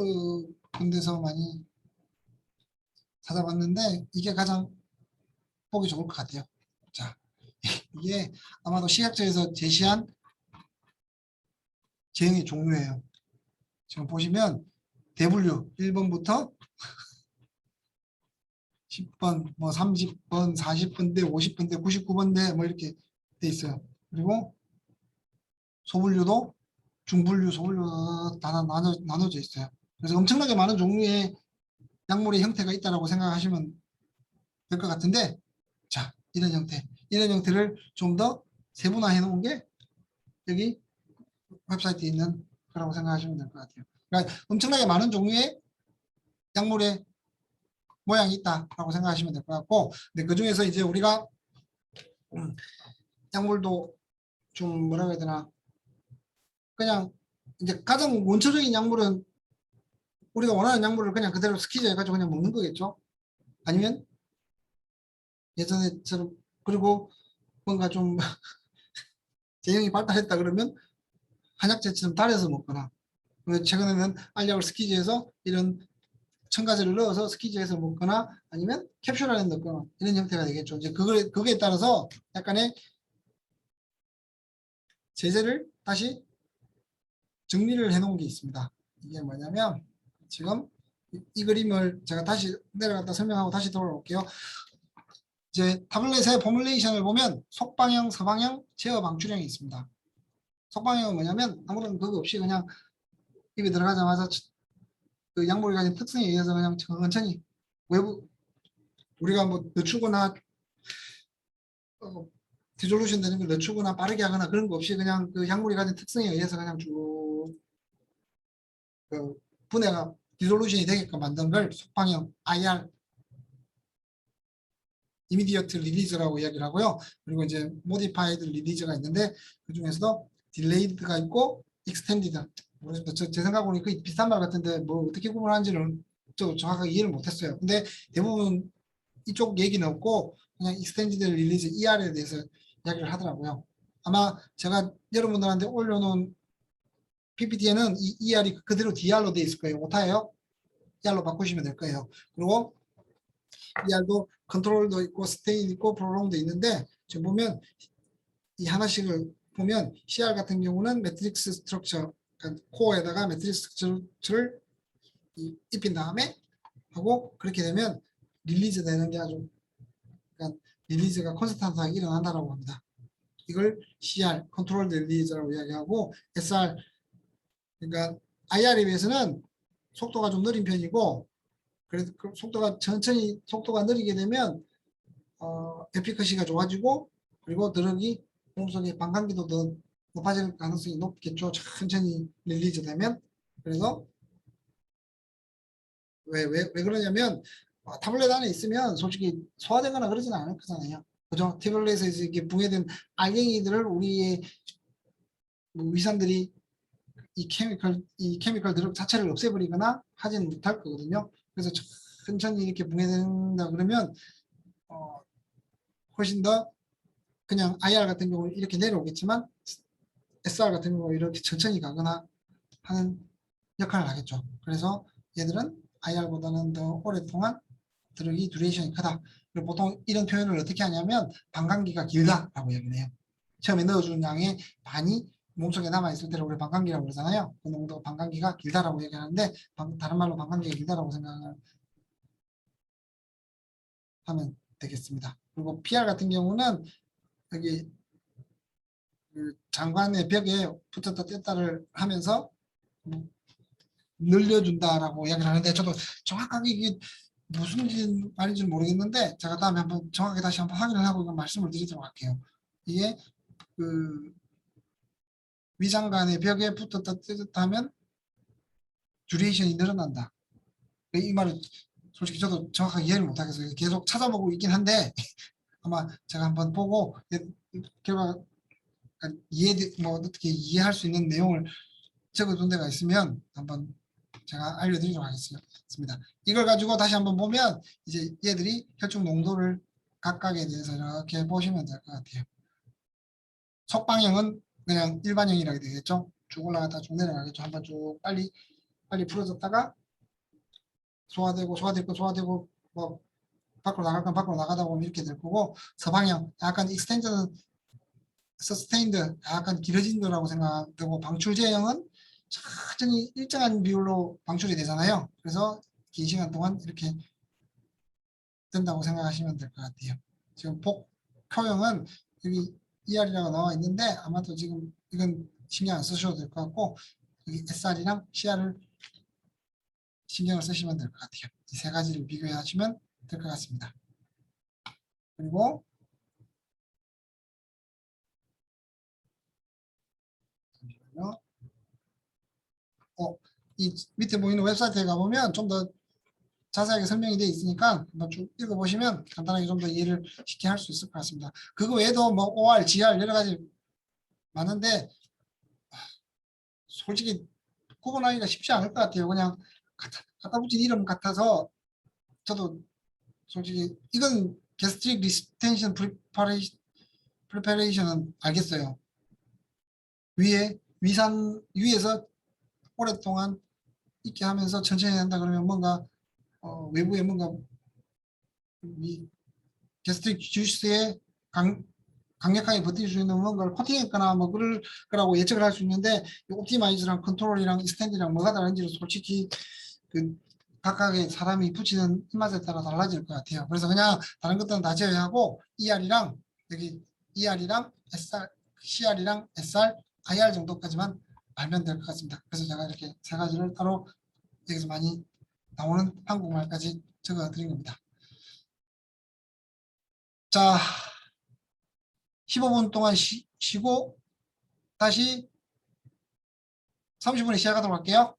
군데서 많이 찾아봤는데 이게 가장 보기 좋을 것 같아요. 자 이게 아마도 시각처에서 제시한 제형의 종류예요. 지금 보시면 대분류 1번부터 10번, 뭐 30번, 40번대, 50번대, 99번대 뭐 이렇게 돼 있어요. 그리고 소분류도 중분류, 소분류 다 나눠져 있어요. 그래서 엄청나게 많은 종류의 약물의 형태가 있다고 생각하시면 될 것 같은데 자 이런 형태를 좀 더 세분화해 놓은 게 여기 웹사이트에 있는 거라고 생각하시면 될 것 같아요. 그러니까 엄청나게 많은 종류의 약물의 모양이 있다라고 생각하시면 될 것 같고, 근데 그 중에서 이제 우리가 약물도 좀 뭐라고 해야 되나, 그냥 이제 가장 원초적인 약물은 우리가 원하는 약물을 그냥 그대로 스키즈 해가지고 그냥 먹는 거겠죠. 아니면 예전에처럼 그리고 뭔가 좀 제형이 발달했다 그러면 한약재처럼 달여서 먹거나, 최근에는 알약을 스키즈해서 이런 첨가제를 넣어서 스키즈해서 먹거나 아니면 캡슐 안에 넣거나 이런 형태가 되겠죠. 이제 그거에 따라서 약간의 제재를 다시 정리를 해 놓은 게 있습니다. 이게 뭐냐면 지금 이 그림을 제가 다시 내려갔다 설명하고 다시 돌아올게요. 이제 타블렛의 포뮬레이션을 보면 속방형, 서방형, 제어 방출형이 있습니다. 속방형은 뭐냐면 아무런 그거 없이 그냥 입에 들어가자마자 그 약물이 가진 특성에 의해서 그냥 천천히 외부 우리가 뭐 늦추거나 디졸루션 되는 걸 늦추거나 빠르게 하거나 그런 거 없이 그냥 그 약물이 가진 특성에 의해서 그냥 쭉 분해가 디졸루션이 되게끔 만든 걸 속방형 IR 이미디어트 리리즈라고 이야기를 하고요. 그리고 이제 모디파이드 리리즈가 있는데 그 중에서도 딜레이드가 있고 익스텐디드. 모르겠습니다. 제 생각으로는 거의 비슷한 말 같은데 뭐 어떻게 구분하는지는 정확하게 이해를 못했어요. 근데 대부분 이쪽 얘기는 없고 그냥 익스텐디드 리리즈 ER에 대해서 이야기를 하더라고요. 아마 제가 여러분들한테 올려놓은 PPT에는 이 ER이 그대로 DR로 되어 있을 거예요. 오타예요. ER로 바꾸시면 될 거예요. 그리고 ER도 컨트롤도 있고 스테인 있고 프로롱도 있는데 지금 보면 이 하나씩을 보면 CR 같은 경우는 매트릭스 스트럭처 그러니까 코어에다가 매트릭스 스트럭처를 입힌 다음에 하고 그렇게 되면 릴리즈 되는 게 아주 그러니까 릴리즈가 콘스탄트하게 일어난다라고 합니다. 이걸 CR 컨트롤 릴리즈라고 이야기하고 SR 그러니까 IR에 비해서는 속도가 좀 느린 편이고 그래서 그 속도가 느리게 되면 에피커시가 좋아지고 그리고 드럭이 몸속에 반감기도 더 높아질 가능성이 높겠죠. 천천히 릴리즈 되면. 그래서 왜 그러냐면 타블렛 안에 있으면 솔직히 소화되거나 그러지는 않을 거잖아요. 그죠? 타블렛에서 이렇게 붕괴된 알갱이들을 우리의 뭐 위산들이 이 케미컬 드럭 자체를 없애버리거나 하지는 못할 거거든요. 그래서 천천히 이렇게 붕괴된다 그러면 훨씬 더 그냥 IR 같은 경우는 이렇게 내려오겠지만 SR 같은 경우 이렇게 천천히 가거나 하는 역할을 하겠죠. 그래서 얘들은 IR보다는 더 오랫동안 드럭이 듀레이션이 크다. 그리고 보통 이런 표현을 어떻게 하냐면 반감기가 길다라고 얘기를 해요. 처음에 넣어주는 양의 반이 몸속에 남아있을 때를 우리 반감기라고 그러잖아요. 그 정도 반감기가 길다라고 얘기하는데 다른 말로 반감기가 길다라고 생각을 하면 되겠습니다. 그리고 PR 같은 경우는 여기 그 장관의 벽에 붙었다 뗐다를 하면서 늘려준다라고 이야기를 하는데 저도 정확하게 이게 무슨 말인지 모르겠는데 제가 다음에 한번 정확하게 다시 한번 확인을 하고 이건 말씀을 드리도록 할게요. 이게 그 위장관의 벽에 붙었다 뗐다 하면 듀레이션이 늘어난다. 이 말을 솔직히 저도 정확하게 이해를 못하겠어요. 계속 찾아보고 있긴 한데 아마 제가 한번 보고 결과 이해 뭐 어떻게 이해할 수 있는 내용을 적어둔 데가 있으면 한번 제가 알려드리도록 하겠습니다. 이걸 가지고 다시 한번 보면 이제 얘들이 혈중 농도를 각각에 대해서 이렇게 보시면 될 것 같아요. 속방형은 그냥 일반형이라게 되겠죠. 쭉 올라갔다 쭉 내려가겠죠. 한번 쭉 빨리 풀어졌다가 소화되고 뭐 밖으로 나갈 건 밖으로 나가다 보면 이렇게 될 거고, 서방형 약간 익스텐전 서스테인드 약간 길어진 거라고 생각되고, 방출제형은 천천히 일정한 비율로 방출이 되잖아요. 그래서 긴 시간 동안 이렇게 된다고 생각하시면 될 것 같아요. 지금 복효형은 여기 ER이라고 나와 있는데 아마도 지금 이건 신경 안 쓰셔도 될 것 같고, 여기 SR이랑 CR을 신경을 쓰시면 될 것 같아요. 이 세 가지를 비교하시면 될 것 같습니다. 그리고 잠시만요. 이 밑에 보이는 웹사이트에 가보면 좀 더 자세하게 설명이 되어 있으니까 한번 쭉 읽어보시면 간단하게 좀 더 이해를 쉽게 할 수 있을 것 같습니다. 그거 외에도 뭐 OR, GR 여러 가지 많은데 솔직히 구분하기가 쉽지 않을 것 같아요. 그냥 갖다 붙인 이름 같아서 저도 솔직히 이건 gastric distension preparation은 알겠어요. 위에서 오랫동안 있게 하면서 천천히 한다 그러면 뭔가 외부에 뭔가 이 게스트릭 주스에 강력하게 버틸 수 있는 뭔가를 코팅했거나 뭐 그럴 거라고 예측을 할 수 있는데, 이 옵티마이즈랑 컨트롤이랑 스탠드랑 뭐가 다른지를 솔직히 그 각각의 사람이 붙이는 입맛에 따라 달라질 것 같아요. 그래서 그냥 다른 것들은 다 제외하고 ER이랑 여기 ER이랑 SR, CR이랑 SR, IR 정도까지만 알면 될 것 같습니다. 그래서 제가 이렇게 세 가지를 따로 여기서 많이 나오는 한국말까지 적어 드린 겁니다. 자, 15분 동안 쉬고 다시 30분에 시작하도록 할게요.